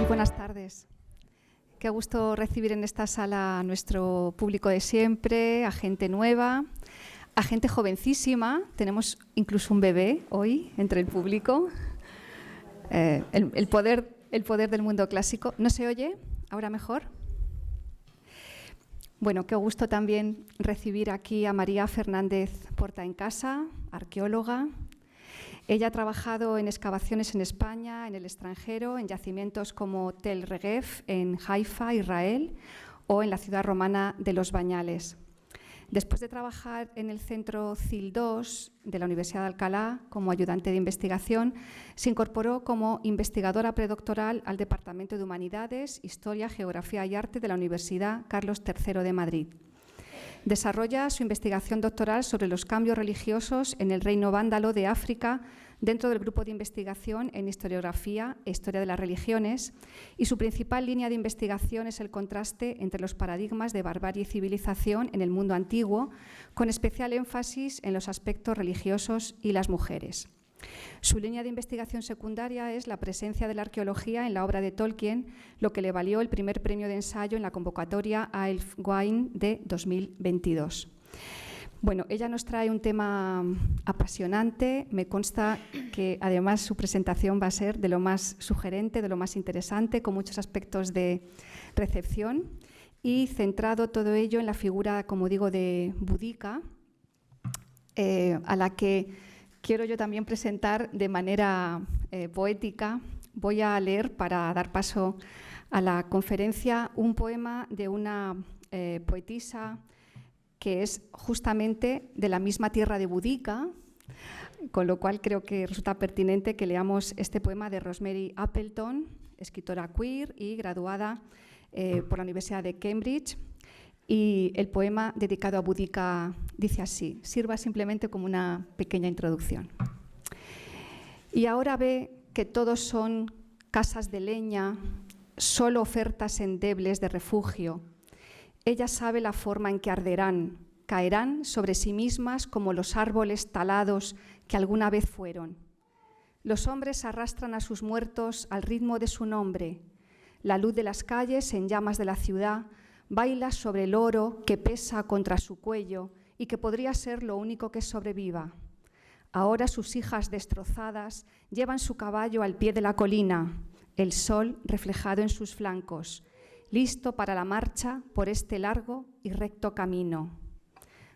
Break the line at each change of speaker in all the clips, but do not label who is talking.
buenas tardes. Qué gusto recibir en esta sala a nuestro público de siempre, a gente nueva, a gente jovencísima. Tenemos incluso un bebé hoy entre el público. El poder del mundo clásico. ¿No se oye? ¿Ahora mejor? Bueno, qué gusto también recibir aquí a María Fernández Porta en Casa, arqueóloga. Ella ha trabajado en excavaciones en España, en el extranjero, en yacimientos como Tel Regev, en Haifa, Israel, o en la ciudad romana de Los Bañales. Después de trabajar en el Centro CIL II de la Universidad de Alcalá como ayudante de investigación, se incorporó como investigadora predoctoral al Departamento de Humanidades, Historia, Geografía y Arte de la Universidad Carlos III de Madrid. Desarrolla su investigación doctoral sobre los cambios religiosos en el reino vándalo de África dentro del grupo de investigación en historiografía e historia de las religiones, y su principal línea de investigación es el contraste entre los paradigmas de barbarie y civilización en el mundo antiguo, con especial énfasis en los aspectos religiosos y las mujeres. Su línea de investigación secundaria es la presencia de la arqueología en la obra de Tolkien, lo que le valió el primer premio de ensayo en la convocatoria Aelfswine de 2022. Bueno, ella nos trae un tema apasionante. Me consta que además su presentación va a ser de lo más sugerente, de lo más interesante, con muchos aspectos de recepción y centrado todo ello en la figura, como digo, de Boudica, a la que quiero yo también presentar de manera poética. Voy a leer, para dar paso a la conferencia, un poema de una poetisa que es justamente de la misma tierra de Boudica, con lo cual creo que resulta pertinente que leamos este poema de Rosemary Appleton, escritora queer y graduada por la Universidad de Cambridge. Y el poema dedicado a Boudica dice así, sirva simplemente como una pequeña introducción. Y ahora ve que todos son casas de leña, solo ofertas endebles de refugio. Ella sabe la forma en que arderán, caerán sobre sí mismas como los árboles talados que alguna vez fueron. Los hombres arrastran a sus muertos al ritmo de su nombre. La luz de las calles en llamas de la ciudad baila sobre el oro que pesa contra su cuello y que podría ser lo único que sobreviva. Ahora sus hijas destrozadas llevan su caballo al pie de la colina, el sol reflejado en sus flancos, listo para la marcha por este largo y recto camino.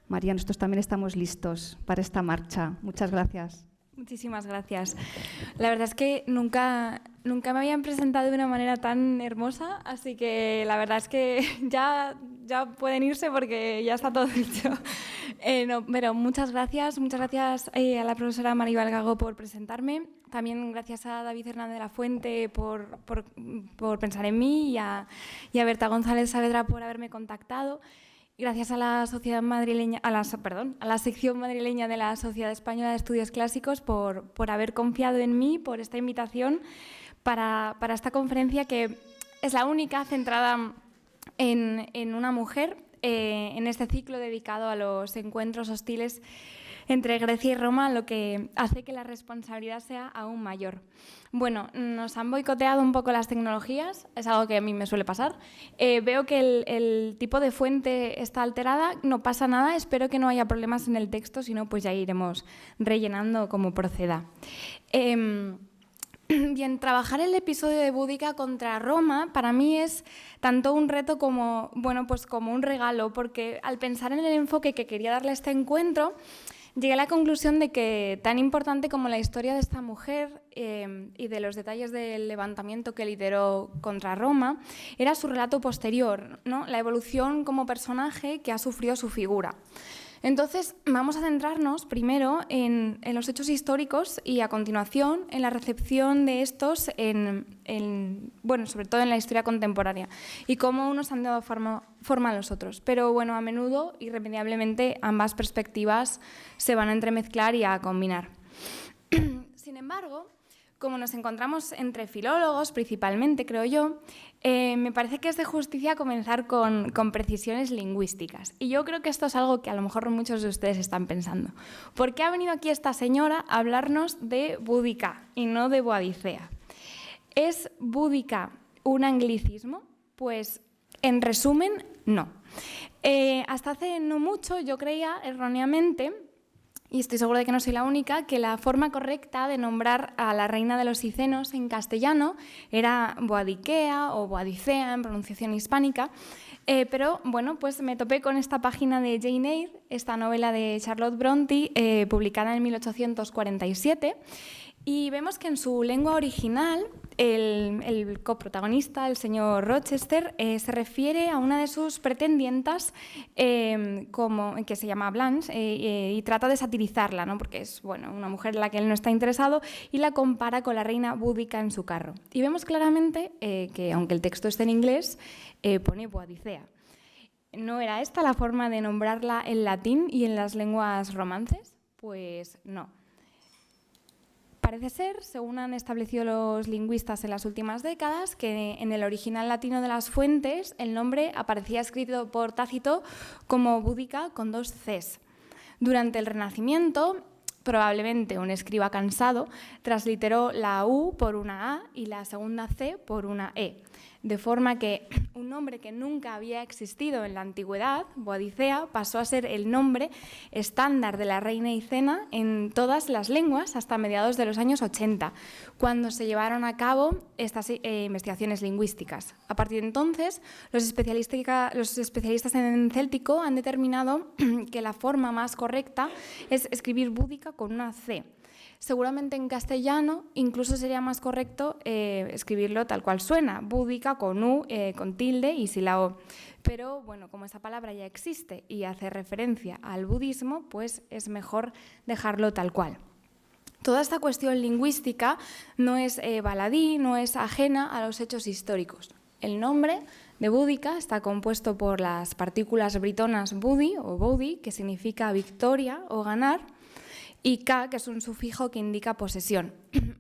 María, nosotros también estamos listos para esta marcha. Muchas gracias.
Muchísimas gracias. La verdad es que nunca me habían presentado de una manera tan hermosa, así que la verdad es que ya pueden irse porque ya está todo dicho. Pero muchas gracias a la profesora Maribel Gago por presentarme. También gracias a David Hernández de la Fuente por pensar en mí y a Berta González Saavedra por haberme contactado. Gracias a la sociedad madrileña, a la sección madrileña de la Sociedad Española de Estudios Clásicos por haber confiado en mí, por esta invitación para esta conferencia, que es la única centrada en una mujer en este ciclo dedicado a los encuentros hostiles entre Grecia y Roma, lo que hace que la responsabilidad sea aún mayor. Bueno, nos han boicoteado un poco las tecnologías, es algo que a mí me suele pasar. Veo que el tipo de fuente está alterada, no pasa nada, espero que no haya problemas en el texto, si no, pues ya iremos rellenando como proceda. Bien, trabajar el episodio de Boudica contra Roma para mí es tanto un reto como, pues como un regalo, porque al pensar en el enfoque que quería darle a este encuentro, llegué a la conclusión de que tan importante como la historia de esta mujer y de los detalles del levantamiento que lideró contra Roma era su relato posterior, ¿no? La evolución como personaje que ha sufrido su figura. Entonces, vamos a centrarnos primero en los hechos históricos y a continuación en la recepción de estos, sobre todo en la historia contemporánea y cómo unos han dado forma a los otros. Pero bueno, a menudo, irremediablemente, ambas perspectivas se van a entremezclar y a combinar. Sin embargo, como nos encontramos entre filólogos, principalmente, creo yo, me parece que es de justicia comenzar con precisiones lingüísticas. Y yo creo que esto es algo que a lo mejor muchos de ustedes están pensando. ¿Por qué ha venido aquí esta señora a hablarnos de Boudica y no de Boadicea? ¿Es Boudica un anglicismo? Pues, en resumen, no. Hasta hace no mucho yo creía erróneamente, y estoy segura de que no soy la única, que la forma correcta de nombrar a la reina de los Cicenos en castellano era Boadicea o Boadicea en pronunciación hispánica, pero bueno, pues me topé con esta página de Jane Eyre, esta novela de Charlotte Brontë, publicada en 1847, y vemos que en su lengua original el coprotagonista, el señor Rochester, se refiere a una de sus pretendientas que se llama Blanche y trata de satirizarla, ¿no? Porque es una mujer en la que él no está interesado, y la compara con la reina Búdica en su carro. Y vemos claramente que, aunque el texto esté en inglés, pone Boadicea. ¿No era esta la forma de nombrarla en latín y en las lenguas romances? Pues no. Parece ser, según han establecido los lingüistas en las últimas décadas, que en el original latino de las fuentes el nombre aparecía escrito por Tácito como Búdica con 2 Cs. Durante el Renacimiento, probablemente un escriba cansado transliteró la U por una A y la segunda C por una E, de forma que un nombre que nunca había existido en la antigüedad, Boadicea, pasó a ser el nombre estándar de la reina Icena en todas las lenguas hasta mediados de los años 80, cuando se llevaron a cabo estas investigaciones lingüísticas. A partir de entonces, los especialistas en céltico han determinado que la forma más correcta es escribir Búdica con una C. Seguramente en castellano incluso sería más correcto escribirlo tal cual suena, Búdica con U, con tilde y sin la O. Pero bueno, como esa palabra ya existe y hace referencia al budismo, pues es mejor dejarlo tal cual. Toda esta cuestión lingüística no es baladí, no es ajena a los hechos históricos. El nombre de Búdica está compuesto por las partículas britonas budi o bodi, que significa victoria o ganar, y K, que es un sufijo que indica posesión,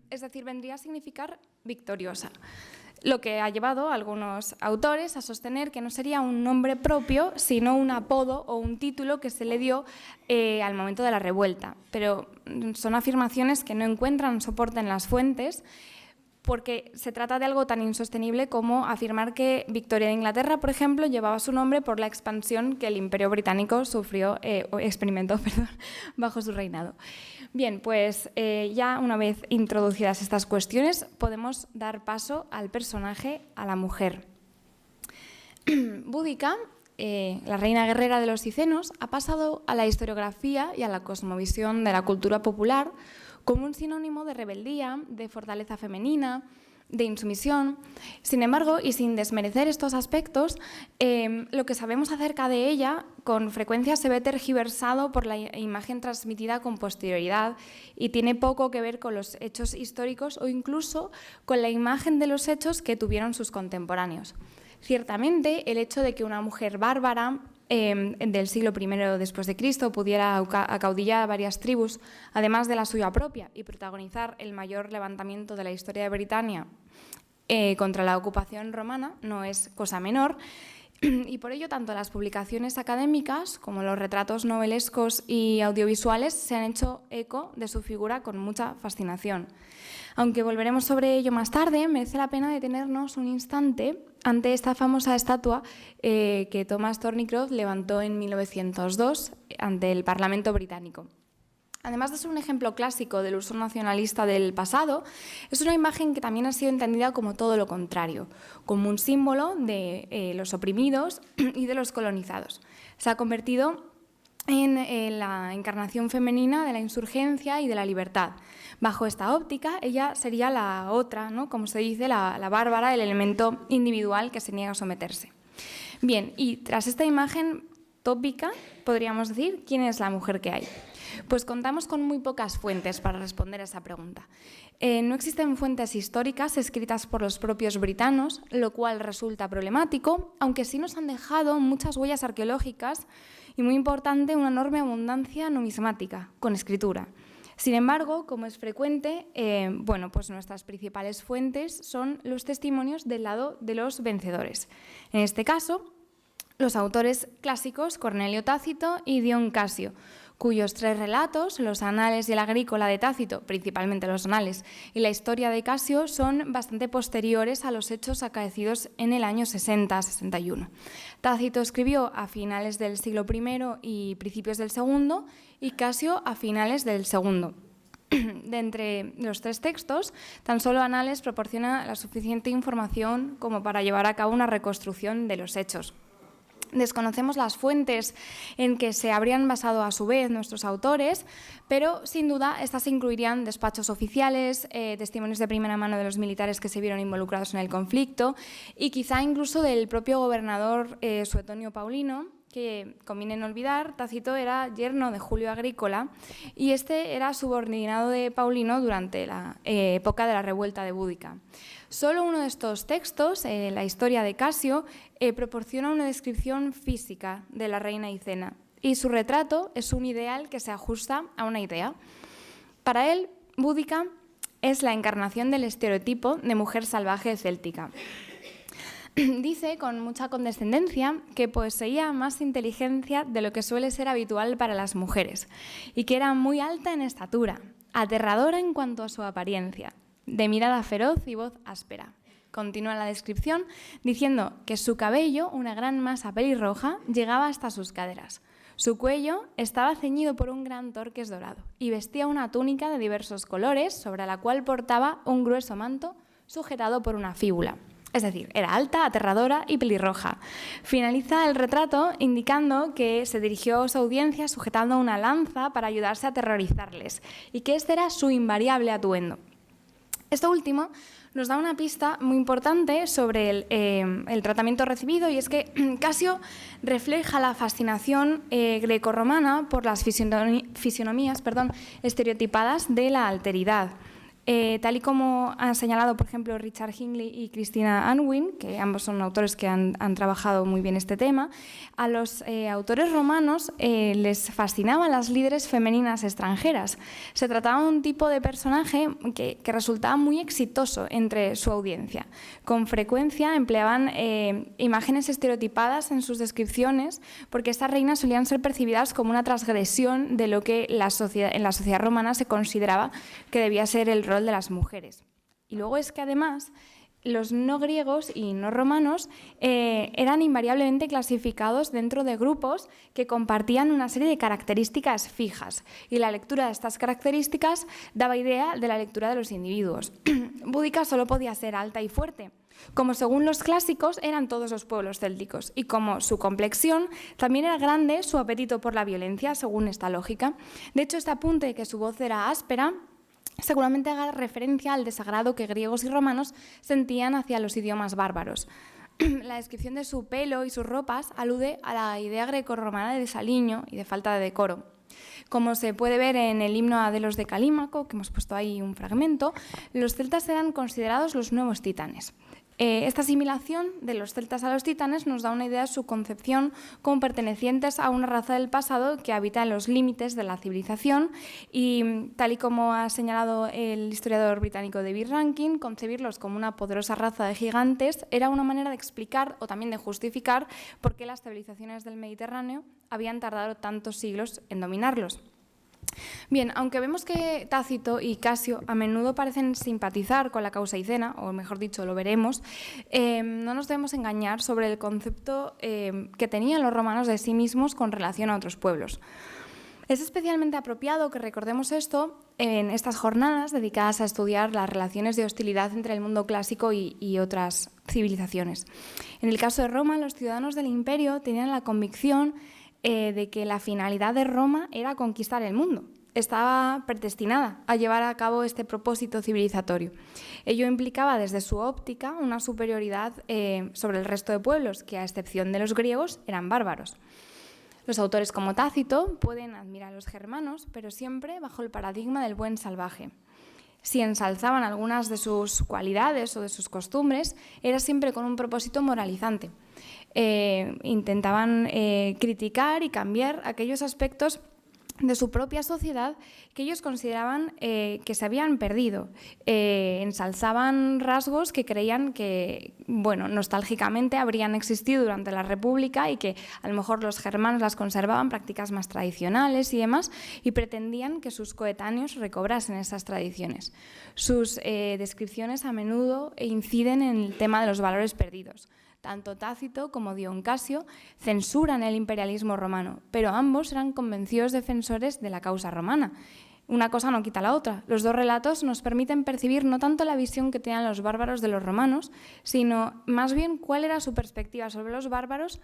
es decir, vendría a significar victoriosa, lo que ha llevado a algunos autores a sostener que no sería un nombre propio, sino un apodo o un título que se le dio al momento de la revuelta. Pero son afirmaciones que no encuentran soporte en las fuentes, porque se trata de algo tan insostenible como afirmar que Victoria de Inglaterra, por ejemplo, llevaba su nombre por la expansión que el Imperio Británico experimentó bajo su reinado. Bien, pues ya una vez introducidas estas cuestiones, podemos dar paso al personaje, a la mujer. Búdica, la reina guerrera de los Cicenos, ha pasado a la historiografía y a la cosmovisión de la cultura popular como un sinónimo de rebeldía, de fortaleza femenina, de insumisión. Sin embargo, y sin desmerecer estos aspectos, lo que sabemos acerca de ella con frecuencia se ve tergiversado por la imagen transmitida con posterioridad y tiene poco que ver con los hechos históricos o incluso con la imagen de los hechos que tuvieron sus contemporáneos. Ciertamente, el hecho de que una mujer bárbara del siglo I después de Cristo pudiera acaudillar a varias tribus, además de la suya propia, y protagonizar el mayor levantamiento de la historia de Britania contra la ocupación romana, no es cosa menor, y por ello tanto las publicaciones académicas como los retratos novelescos y audiovisuales se han hecho eco de su figura con mucha fascinación. Aunque volveremos sobre ello más tarde, merece la pena detenernos un instante ante esta famosa estatua que Thomas Thornycroft levantó en 1902 ante el Parlamento británico. Además de ser un ejemplo clásico del uso nacionalista del pasado, es una imagen que también ha sido entendida como todo lo contrario, como un símbolo de los oprimidos y de los colonizados. Se ha convertido en la encarnación femenina de la insurgencia y de la libertad. Bajo esta óptica, ella sería la otra, ¿no? Como se dice, la bárbara, el elemento individual que se niega a someterse. Bien, y tras esta imagen tópica, podríamos decir, ¿quién es la mujer que hay? Pues contamos con muy pocas fuentes para responder a esa pregunta. No existen fuentes históricas escritas por los propios britanos, lo cual resulta problemático, aunque sí nos han dejado muchas huellas arqueológicas y, muy importante, una enorme abundancia numismática, con escritura. Sin embargo, como es frecuente, pues nuestras principales fuentes son los testimonios del lado de los vencedores. En este caso, los autores clásicos Cornelio Tácito y Dion Casio, cuyos 3 relatos, los Anales y el Agrícola de Tácito, principalmente los Anales, y la historia de Casio, son bastante posteriores a los hechos acaecidos en el año 60-61. Tácito escribió a finales del siglo I y principios del segundo, y Casio a finales del segundo. De entre los 3 textos, tan solo Anales proporciona la suficiente información como para llevar a cabo una reconstrucción de los hechos. Desconocemos las fuentes en que se habrían basado a su vez nuestros autores, pero sin duda estas incluirían despachos oficiales, testimonios de primera mano de los militares que se vieron involucrados en el conflicto y quizá incluso del propio gobernador Suetonio Paulino, que, conviene no olvidar, Tácito era yerno de Julio Agrícola y este era subordinado de Paulino durante la época de la revuelta de Búdica. Solo uno de estos textos, la historia de Casio, proporciona una descripción física de la reina Icena y su retrato es un ideal que se ajusta a una idea. Para él, Búdica es la encarnación del estereotipo de mujer salvaje céltica. Dice con mucha condescendencia que poseía más inteligencia de lo que suele ser habitual para las mujeres y que era muy alta en estatura, aterradora en cuanto a su apariencia, de mirada feroz y voz áspera. Continúa la descripción diciendo que su cabello, una gran masa pelirroja, llegaba hasta sus caderas. Su cuello estaba ceñido por un gran torques dorado y vestía una túnica de diversos colores sobre la cual portaba un grueso manto sujetado por una fíbula. Es decir, era alta, aterradora y pelirroja. Finaliza el retrato indicando que se dirigió a su audiencia sujetando una lanza para ayudarse a aterrorizarles y que este era su invariable atuendo. Esto último nos da una pista muy importante sobre el tratamiento recibido y es que Casio refleja la fascinación grecorromana por las fisionomías estereotipadas de la alteridad. Tal y como han señalado, por ejemplo, Richard Hinckley y Christina Unwin, que ambos son autores que han trabajado muy bien este tema, a los autores romanos les fascinaban las líderes femeninas extranjeras. Se trataba de un tipo de personaje que resultaba muy exitoso entre su audiencia. Con frecuencia empleaban imágenes estereotipadas en sus descripciones porque estas reinas solían ser percibidas como una transgresión de lo que en la sociedad romana se consideraba que debía ser el rol de las mujeres. Y luego es que además los no griegos y no romanos eran invariablemente clasificados dentro de grupos que compartían una serie de características fijas y la lectura de estas características daba idea de la lectura de los individuos. Búdica solo podía ser alta y fuerte, como según los clásicos eran todos los pueblos célticos y como su complexión también era grande su apetito por la violencia según esta lógica. De hecho, este apunte de que su voz era áspera seguramente haga referencia al desagrado que griegos y romanos sentían hacia los idiomas bárbaros. La descripción de su pelo y sus ropas alude a la idea grecorromana de desaliño y de falta de decoro. Como se puede ver en el himno a Delos de Calímaco, que hemos puesto ahí un fragmento, los celtas eran considerados los nuevos titanes. Esta asimilación de los celtas a los titanes nos da una idea de su concepción como pertenecientes a una raza del pasado que habita en los límites de la civilización y, tal y como ha señalado el historiador británico David Rankin, concebirlos como una poderosa raza de gigantes era una manera de explicar o también de justificar por qué las civilizaciones del Mediterráneo habían tardado tantos siglos en dominarlos. Bien, aunque vemos que Tácito y Casio a menudo parecen simpatizar con la causa Icena, o mejor dicho, lo veremos, no nos debemos engañar sobre el concepto que tenían los romanos de sí mismos con relación a otros pueblos. Es especialmente apropiado que recordemos esto en estas jornadas dedicadas a estudiar las relaciones de hostilidad entre el mundo clásico y otras civilizaciones. En el caso de Roma, los ciudadanos del imperio tenían la convicción de que la finalidad de Roma era conquistar el mundo. Estaba predestinada a llevar a cabo este propósito civilizatorio. Ello implicaba desde su óptica una superioridad sobre el resto de pueblos, que a excepción de los griegos eran bárbaros. Los autores como Tácito pueden admirar a los germanos, pero siempre bajo el paradigma del buen salvaje. Si ensalzaban algunas de sus cualidades o de sus costumbres, era siempre con un propósito moralizante. Intentaban criticar y cambiar aquellos aspectos de su propia sociedad que ellos consideraban que se habían perdido. Ensalzaban rasgos que creían que, bueno, nostálgicamente habrían existido durante la República y que a lo mejor los germanos las conservaban, prácticas más tradicionales y demás, y pretendían que sus coetáneos recobrasen esas tradiciones. Sus descripciones a menudo inciden en el tema de los valores perdidos. Tanto Tácito como Dion Casio censuran el imperialismo romano, pero ambos eran convencidos defensores de la causa romana. Una cosa no quita la otra. Los dos relatos nos permiten percibir no tanto la visión que tenían los bárbaros de los romanos, sino más bien cuál era su perspectiva sobre los bárbaros,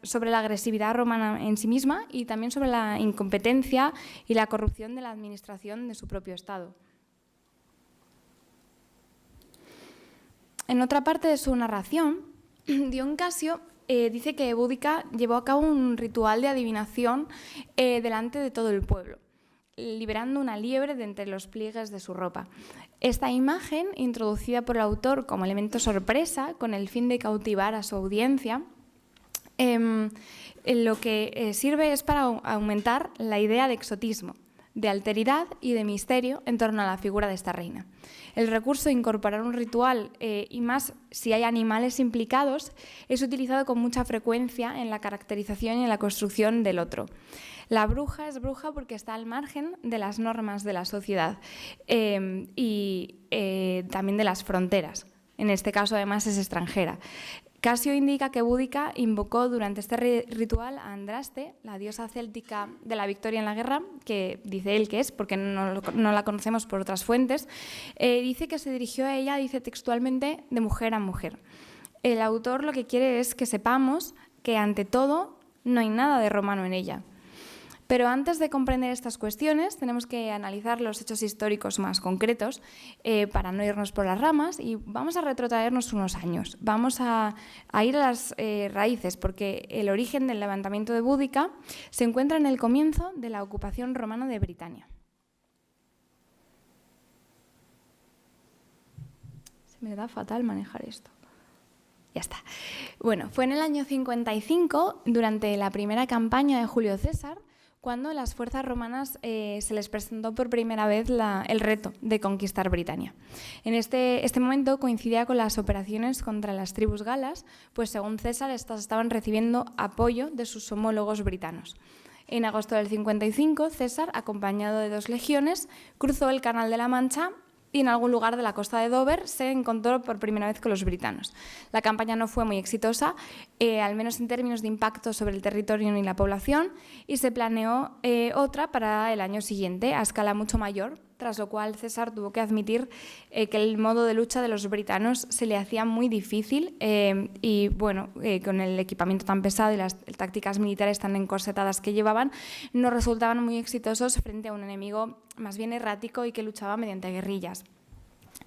sobre la agresividad romana en sí misma y también sobre la incompetencia y la corrupción de la administración de su propio Estado. En otra parte de su narración, Dion Casio dice que Boudica llevó a cabo un ritual de adivinación delante de todo el pueblo, liberando una liebre de entre los pliegues de su ropa. Esta imagen, introducida por el autor como elemento sorpresa, con el fin de cautivar a su audiencia, lo que sirve es para aumentar la idea de exotismo, de alteridad y de misterio en torno a la figura de esta reina. El recurso de incorporar un ritual, y más si hay animales implicados, es utilizado con mucha frecuencia en la caracterización y en la construcción del otro. La bruja es bruja porque está al margen de las normas de la sociedad y también de las fronteras. En este caso, además, es extranjera. Casio indica que Boudica invocó durante este ritual a Andraste, la diosa céltica de la victoria en la guerra, que dice él que es, porque no la conocemos por otras fuentes. Dice que se dirigió a ella, dice textualmente, de mujer a mujer. El autor lo que quiere es que sepamos que, ante todo, no hay nada de romano en ella. Pero antes de comprender estas cuestiones, tenemos que analizar los hechos históricos más concretos para no irnos por las ramas, y vamos a retrotraernos unos años. Vamos a ir a las raíces, porque el origen del levantamiento de Boudica se encuentra en el comienzo de la ocupación romana de Britania. Se me da fatal manejar esto. Ya está. Bueno, fue en el año 55, durante la primera campaña de Julio César, cuando a las fuerzas romanas se les presentó por primera vez el reto de conquistar Britania. En este momento coincidía con las operaciones contra las tribus galas, pues según César estas estaban recibiendo apoyo de sus homólogos britanos. En agosto del 55, César, acompañado de 2 legiones, cruzó el Canal de la Mancha y en algún lugar de la costa de Dover se encontró por primera vez con los britanos. La campaña no fue muy exitosa, al menos en términos de impacto sobre el territorio y la población, y se planeó otra para el año siguiente, a escala mucho mayor, tras lo cual César tuvo que admitir que el modo de lucha de los britanos se le hacía muy difícil y, bueno, con el equipamiento tan pesado y las tácticas militares tan encorsetadas que llevaban, no resultaban muy exitosos frente a un enemigo más bien errático y que luchaba mediante guerrillas.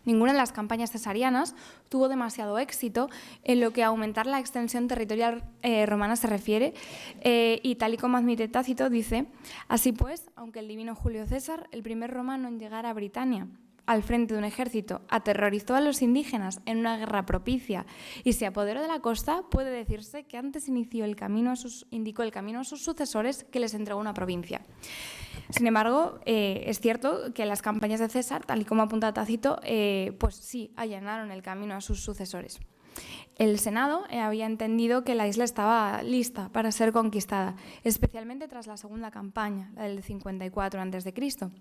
Ninguna de las campañas cesarianas tuvo demasiado éxito en lo que a aumentar la extensión territorial romana se refiere, y tal y como admite Tácito, dice: así pues, aunque el divino Julio César, el primer romano en llegar a Britania al frente de un ejército, aterrorizó a los indígenas en una guerra propicia y se apoderó de la costa, puede decirse que antes indicó el camino a sus sucesores, que les entregó una provincia. Sin embargo, es cierto que las campañas de César, tal y como apunta Tácito, pues sí allanaron el camino a sus sucesores. El Senado había entendido que la isla estaba lista para ser conquistada, especialmente tras la segunda campaña, la del 54 a.C.,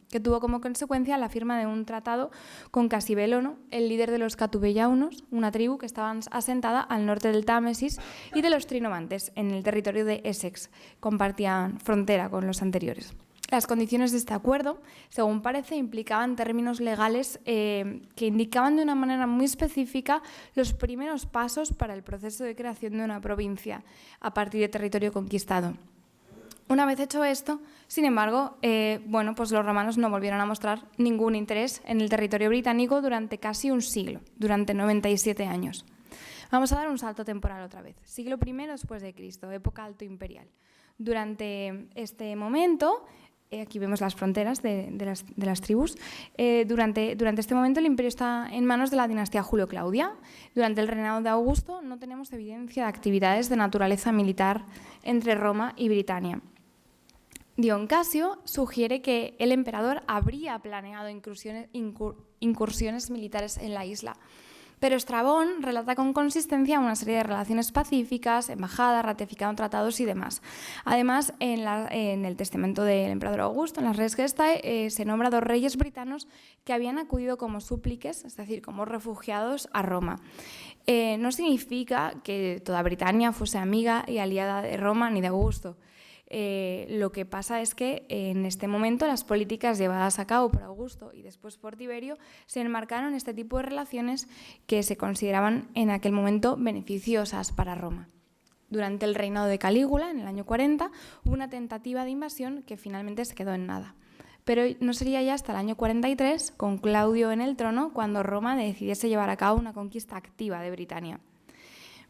que tuvo como consecuencia la firma de un tratado con Casibelono, el líder de los Catubellaunos, una tribu que estaba asentada al norte del Támesis, y de los Trinobantes, en el territorio de Essex. Compartían frontera con los anteriores. Las condiciones de este acuerdo, según parece, implicaban términos legales que indicaban de una manera muy específica los primeros pasos para el proceso de creación de una provincia a partir de territorio conquistado. Una vez hecho esto, sin embargo, pues los romanos no volvieron a mostrar ningún interés en el territorio británico durante casi un siglo, durante 97 años. Vamos a dar un salto temporal otra vez. Siglo I después de Cristo, época alto imperial. Durante este momento, aquí vemos las fronteras de las tribus. Durante este momento el imperio está en manos de la dinastía Julio-Claudia. Durante el reinado de Augusto no tenemos evidencia de actividades de naturaleza militar entre Roma y Britania. Dion Casio sugiere que el emperador habría planeado incursiones militares en la isla, pero Estrabón relata con consistencia una serie de relaciones pacíficas, embajadas, ratificando tratados y demás. Además, en el testamento del emperador Augusto, en las Res Gestae, se nombra 2 reyes britanos que habían acudido como súpliques, es decir, como refugiados a Roma. No significa que toda Britania fuese amiga y aliada de Roma ni de Augusto. Lo que pasa es que en este momento las políticas llevadas a cabo por Augusto y después por Tiberio se enmarcaron en este tipo de relaciones que se consideraban en aquel momento beneficiosas para Roma. Durante el reinado de Calígula, en el año 40, hubo una tentativa de invasión que finalmente se quedó en nada. Pero no sería ya hasta el año 43, con Claudio en el trono, cuando Roma decidiese llevar a cabo una conquista activa de Britania.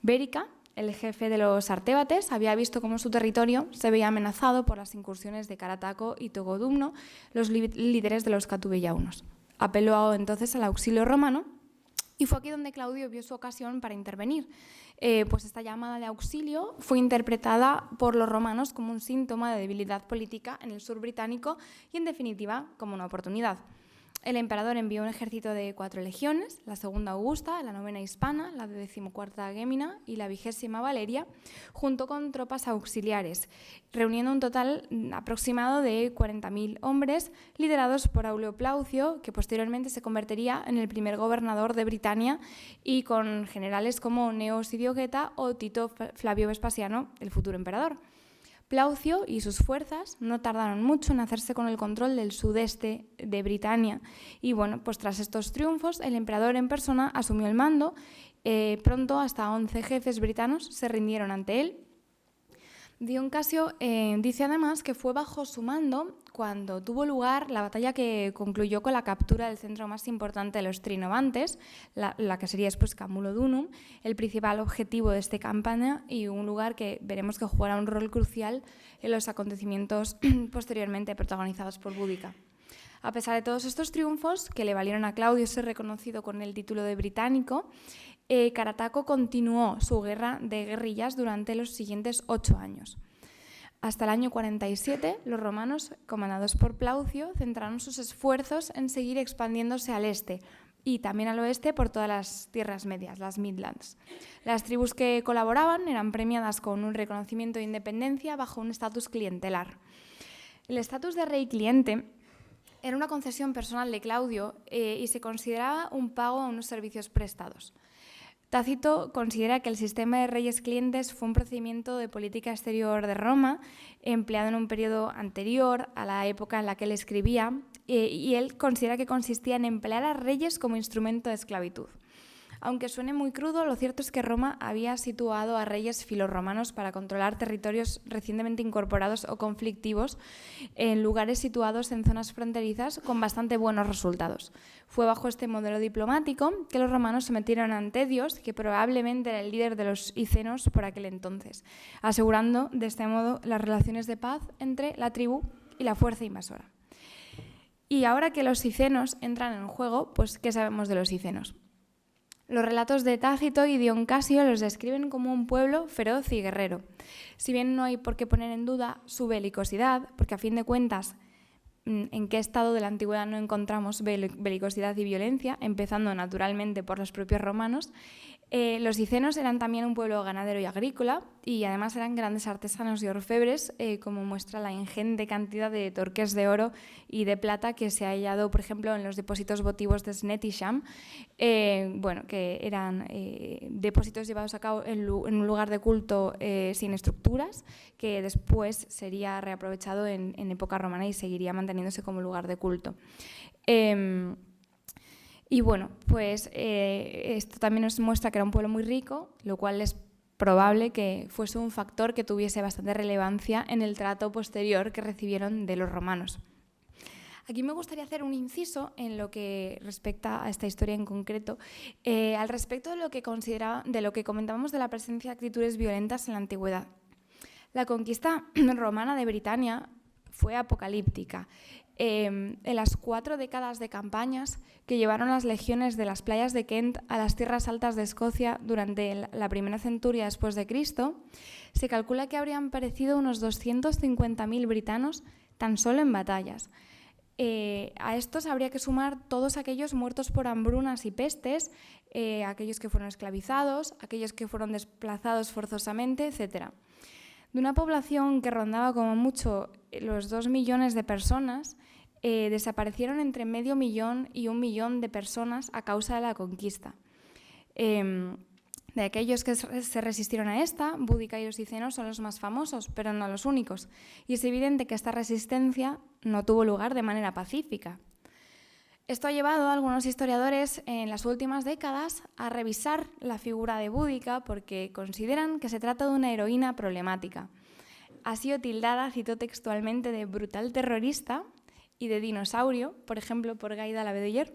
Bérica, el jefe de los artébates, había visto cómo su territorio se veía amenazado por las incursiones de Carataco y Togodumno, los líderes de los catubellaunos. Apeló entonces al auxilio romano y fue aquí donde Claudio vio su ocasión para intervenir, pues esta llamada de auxilio fue interpretada por los romanos como un síntoma de debilidad política en el sur británico y, en definitiva, como una oportunidad. El emperador envió un ejército de 4 legiones, la segunda Augusta, la 9ª Hispana, la 14ª Gémina y la 20ª Valeria, junto con tropas auxiliares, reuniendo un total aproximado de 40.000 hombres, liderados por Aulio Plaucio, que posteriormente se convertiría en el primer gobernador de Britania, y con generales como Cneo Sidiogueta o Tito Flavio Vespasiano, el futuro emperador. Plaucio y sus fuerzas no tardaron mucho en hacerse con el control del sudeste de Britania y bueno, pues tras estos triunfos el emperador en persona asumió el mando. Pronto hasta 11 jefes britanos se rindieron ante él. Dion Casio dice además que fue bajo su mando cuando tuvo lugar la batalla que concluyó con la captura del centro más importante de los Trinovantes, la que sería después Camulodunum, el principal objetivo de esta campaña y un lugar que veremos que jugará un rol crucial en los acontecimientos posteriormente protagonizados por Boudica. A pesar de todos estos triunfos, que le valieron a Claudio ser reconocido con el título de británico, Carataco continuó su guerra de guerrillas durante los siguientes 8 años. Hasta el año 47, los romanos, comandados por Plaucio, centraron sus esfuerzos en seguir expandiéndose al este y también al oeste por todas las tierras medias, las Midlands. Las tribus que colaboraban eran premiadas con un reconocimiento de independencia bajo un estatus clientelar. El estatus de rey cliente era una concesión personal de Claudio y se consideraba un pago a unos servicios prestados. Tácito considera que el sistema de reyes clientes fue un procedimiento de política exterior de Roma empleado en un periodo anterior a la época en la que él escribía y él considera que consistía en emplear a reyes como instrumento de esclavitud. Aunque suene muy crudo, lo cierto es que Roma había situado a reyes filorromanos para controlar territorios recientemente incorporados o conflictivos en lugares situados en zonas fronterizas con bastante buenos resultados. Fue bajo este modelo diplomático que los romanos sometieron a Tedios, que probablemente era el líder de los hicenos por aquel entonces, asegurando de este modo las relaciones de paz entre la tribu y la fuerza invasora. Y ahora que los hicenos entran en juego, pues ¿qué sabemos de los hicenos? Los relatos de Tácito y Dion Casio los describen como un pueblo feroz y guerrero. Si bien no hay por qué poner en duda su belicosidad, porque a fin de cuentas, ¿en qué estado de la antigüedad no encontramos belicosidad y violencia? Empezando naturalmente por los propios romanos. Los hicenos eran también un pueblo ganadero y agrícola y además eran grandes artesanos y orfebres, como muestra la ingente cantidad de torques de oro y de plata que se ha hallado, por ejemplo, en los depósitos votivos de Snetisham, que eran depósitos llevados a cabo en un lugar de culto sin estructuras, que después sería reaprovechado en época romana y seguiría manteniéndose como lugar de culto. Y bueno, pues esto también nos muestra que era un pueblo muy rico, lo cual es probable que fuese un factor que tuviese bastante relevancia en el trato posterior que recibieron de los romanos. Aquí me gustaría hacer un inciso en lo que respecta a esta historia en concreto, al respecto de lo que comentábamos de la presencia de actitudes violentas en la antigüedad. La conquista romana de Britania fue apocalíptica. En las 4 décadas de campañas que llevaron las legiones de las playas de Kent a las tierras altas de Escocia durante la primera centuria después de Cristo, se calcula que habrían perecido unos 250.000 britanos tan solo en batallas. A estos habría que sumar todos aquellos muertos por hambrunas y pestes, aquellos que fueron esclavizados, aquellos que fueron desplazados forzosamente, etc. De una población que rondaba como mucho los 2 millones de personas, desaparecieron entre 500.000 y 1 millón de personas a causa de la conquista. De aquellos que se resistieron a esta, Boudica y los cicenos son los más famosos, pero no los únicos. Y es evidente que esta resistencia no tuvo lugar de manera pacífica. Esto ha llevado a algunos historiadores en las últimas décadas a revisar la figura de Boudica porque consideran que se trata de una heroína problemática. Ha sido tildada, cito textualmente, de brutal terrorista y de dinosaurio, por ejemplo, por Gaida Labedoyer.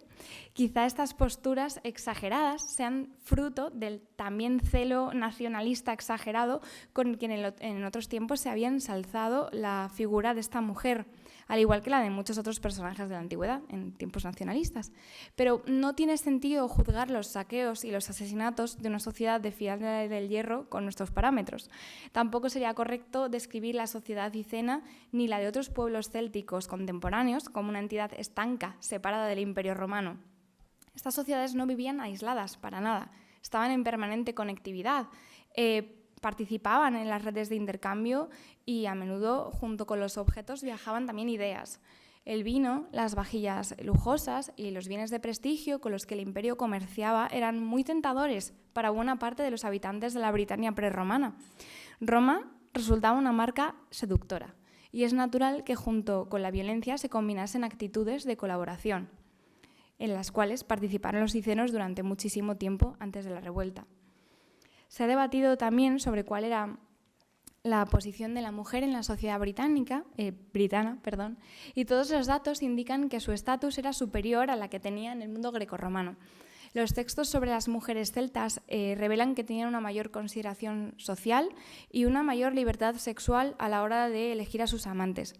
Quizá estas posturas exageradas sean fruto del también celo nacionalista exagerado con quien en otros tiempos se había ensalzado la figura de esta mujer, al igual que la de muchos otros personajes de la antigüedad, en tiempos nacionalistas. Pero no tiene sentido juzgar los saqueos y los asesinatos de una sociedad de Fiel del Hierro con nuestros parámetros. Tampoco sería correcto describir la sociedad cicena ni la de otros pueblos célticos contemporáneos como una entidad estanca, separada del Imperio Romano. Estas sociedades no vivían aisladas, para nada. Estaban en permanente conectividad, participaban en las redes de intercambio y a menudo, junto con los objetos, viajaban también ideas. El vino, las vajillas lujosas y los bienes de prestigio con los que el imperio comerciaba eran muy tentadores para buena parte de los habitantes de la Britania prerromana. Roma resultaba una marca seductora y es natural que junto con la violencia se combinasen actitudes de colaboración, en las cuales participaron los cicenos durante muchísimo tiempo antes de la revuelta. Se ha debatido también sobre cuál era la posición de la mujer en la sociedad britana, y todos los datos indican que su estatus era superior a la que tenía en el mundo grecorromano. Los textos sobre las mujeres celtas revelan que tenían una mayor consideración social y una mayor libertad sexual a la hora de elegir a sus amantes.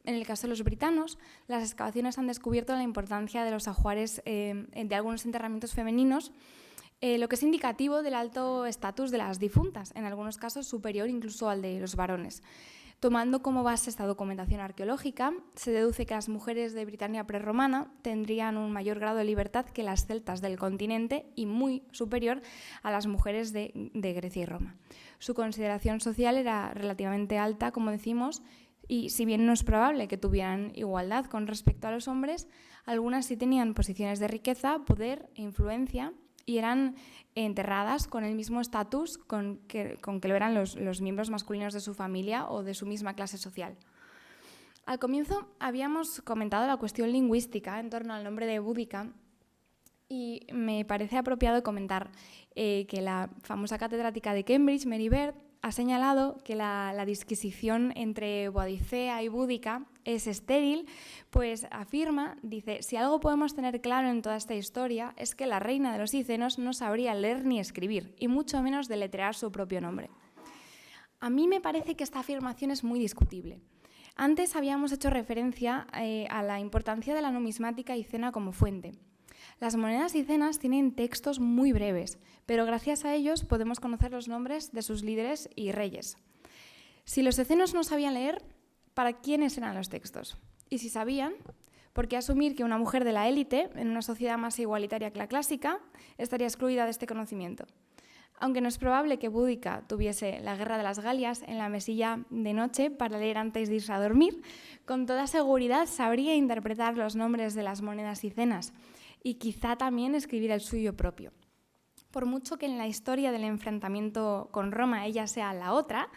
En el caso de los britanos, las excavaciones han descubierto la importancia de los ajuares de algunos enterramientos femeninos, lo que es indicativo del alto estatus de las difuntas, en algunos casos superior incluso al de los varones. Tomando como base esta documentación arqueológica, se deduce que las mujeres de Britania prerromana tendrían un mayor grado de libertad que las celtas del continente y muy superior a las mujeres de Grecia y Roma. Su consideración social era relativamente alta, como decimos, y si bien no es probable que tuvieran igualdad con respecto a los hombres, algunas sí tenían posiciones de riqueza, poder e influencia, y eran enterradas con el mismo estatus con que lo eran los miembros masculinos de su familia o de su misma clase social. Al comienzo habíamos comentado la cuestión lingüística en torno al nombre de Boudica y me parece apropiado comentar que la famosa catedrática de Cambridge, Mary Beard, ha señalado que la disquisición entre Boadicea y Boudica es estéril, pues afirma, dice, si algo podemos tener claro en toda esta historia es que la reina de los cicenos no sabría leer ni escribir, y mucho menos deletrear su propio nombre. A mí me parece que esta afirmación es muy discutible. Antes habíamos hecho referencia a la importancia de la numismática cicena como fuente. Las monedas cicenas tienen textos muy breves, pero gracias a ellos podemos conocer los nombres de sus líderes y reyes. Si los cicenos no sabían leer, ¿para quiénes eran los textos? Y si sabían, ¿por qué asumir que una mujer de la élite, en una sociedad más igualitaria que la clásica, estaría excluida de este conocimiento? Aunque no es probable que Boudica tuviese la Guerra de las Galias en la mesilla de noche para leer antes de irse a dormir, con toda seguridad sabría interpretar los nombres de las monedas cicenas y quizá también escribir el suyo propio. Por mucho que en la historia del enfrentamiento con Roma ella sea la otra,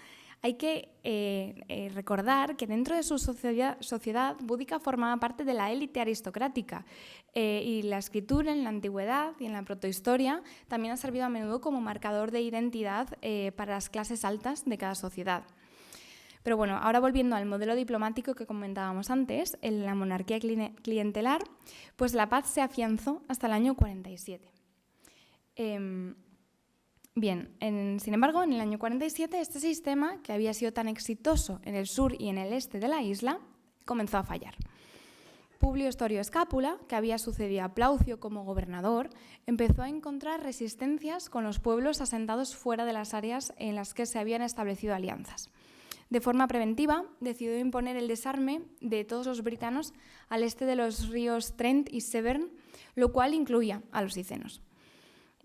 hay que recordar que dentro de su sociedad Boudica formaba parte de la élite aristocrática y la escritura en la antigüedad y en la protohistoria también ha servido a menudo como marcador de identidad para las clases altas de cada sociedad. Pero bueno, ahora volviendo al modelo diplomático que comentábamos antes, en la monarquía clientelar, pues la paz se afianzó hasta el año 47. Sin embargo, en el año 47 este sistema, que había sido tan exitoso en el sur y en el este de la isla, comenzó a fallar. Publio Storio Escápula, que había sucedido a Plaucio como gobernador, empezó a encontrar resistencias con los pueblos asentados fuera de las áreas en las que se habían establecido alianzas. De forma preventiva, decidió imponer el desarme de todos los britanos al este de los ríos Trent y Severn, lo cual incluía a los cicenos.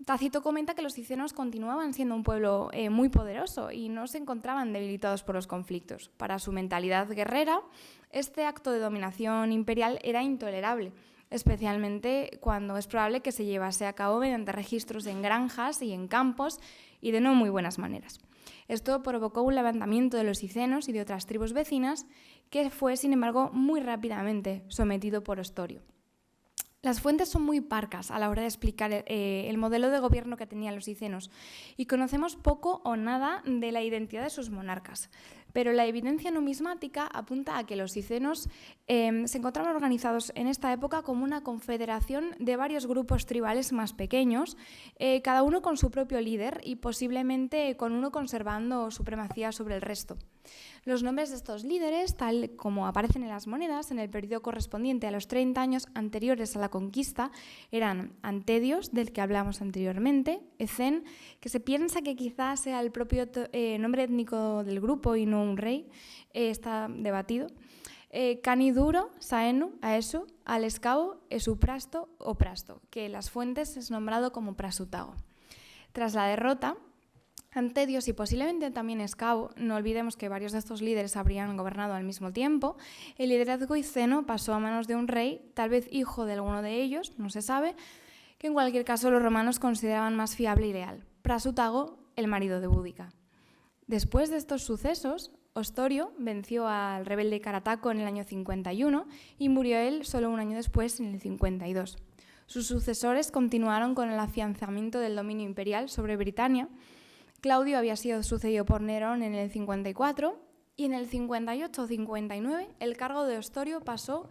Tácito comenta que los cicenos continuaban siendo un pueblo muy poderoso y no se encontraban debilitados por los conflictos. Para su mentalidad guerrera, este acto de dominación imperial era intolerable, especialmente cuando es probable que se llevase a cabo mediante registros en granjas y en campos y de no muy buenas maneras. Esto provocó un levantamiento de los cicenos y de otras tribus vecinas que fue, sin embargo, muy rápidamente sometido por Ostorio. Las fuentes son muy parcas a la hora de explicar el modelo de gobierno que tenían los cicenos y conocemos poco o nada de la identidad de sus monarcas, pero la evidencia numismática apunta a que los cicenos se encontraban organizados en esta época como una confederación de varios grupos tribales más pequeños, cada uno con su propio líder y posiblemente con uno conservando supremacía sobre el resto. Los nombres de estos líderes, tal como aparecen en las monedas, en el periodo correspondiente a los 30 años anteriores a la conquista, eran Antedios, del que hablamos anteriormente, Ecén, que se piensa que quizás sea el propio nombre étnico del grupo y no un rey, está debatido, Caniduro, Saenu, Aesu, Alescao, Esuprasto o Prasto, que en las fuentes es nombrado como Prasutago. Tras la derrota, Antedios y posiblemente también Escao, no olvidemos que varios de estos líderes habrían gobernado al mismo tiempo, el liderazgo iceno pasó a manos de un rey, tal vez hijo de alguno de ellos, no se sabe, que en cualquier caso los romanos consideraban más fiable y leal, Prasutago, el marido de Búdica. Después de estos sucesos, Ostorio venció al rebelde Carataco en el año 51 y murió él solo un año después, en el 52. Sus sucesores continuaron con el afianzamiento del dominio imperial sobre Britania. Claudio había sido sucedido por Nerón en el 54 y en el 58-59 el cargo de Ostorio pasó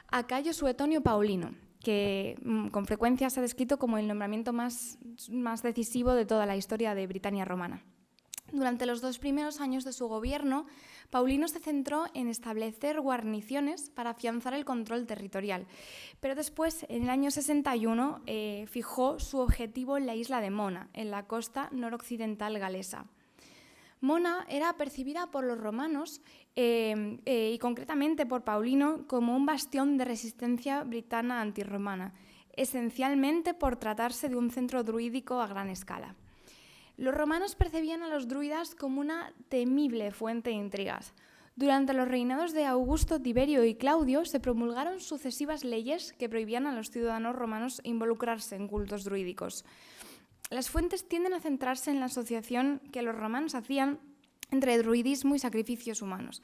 a Cayo Suetonio Paulino, que con frecuencia se ha descrito como el nombramiento más decisivo de toda la historia de Britania romana. Durante los 2 primeros años de su gobierno, Paulino se centró en establecer guarniciones para afianzar el control territorial, pero después, en el año 61, fijó su objetivo en la isla de Mona, en la costa noroccidental galesa. Mona era percibida por los romanos y concretamente por Paulino como un bastión de resistencia britana antirromana, esencialmente por tratarse de un centro druídico a gran escala. Los romanos percibían a los druidas como una temible fuente de intrigas. Durante los reinados de Augusto, Tiberio y Claudio se promulgaron sucesivas leyes que prohibían a los ciudadanos romanos involucrarse en cultos druídicos. Las fuentes tienden a centrarse en la asociación que los romanos hacían entre druidismo y sacrificios humanos.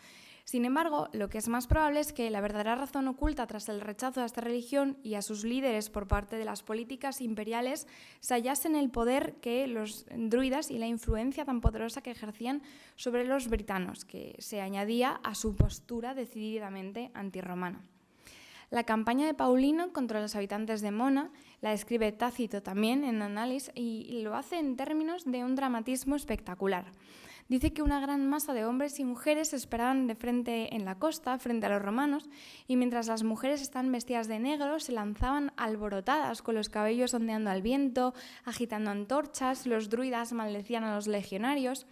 Sin embargo, lo que es más probable es que la verdadera razón oculta tras el rechazo a esta religión y a sus líderes por parte de las políticas imperiales se hallase en el poder que los druidas y la influencia tan poderosa que ejercían sobre los britanos, que se añadía a su postura decididamente antirromana. La campaña de Paulino contra los habitantes de Mona la describe Tácito también en Análisis y lo hace en términos de un dramatismo espectacular. Dice que una gran masa de hombres y mujeres esperaban de frente en la costa, frente a los romanos, y mientras las mujeres estaban vestidas de negro, se lanzaban alborotadas con los cabellos ondeando al viento, agitando antorchas, los druidas maldecían a los legionarios.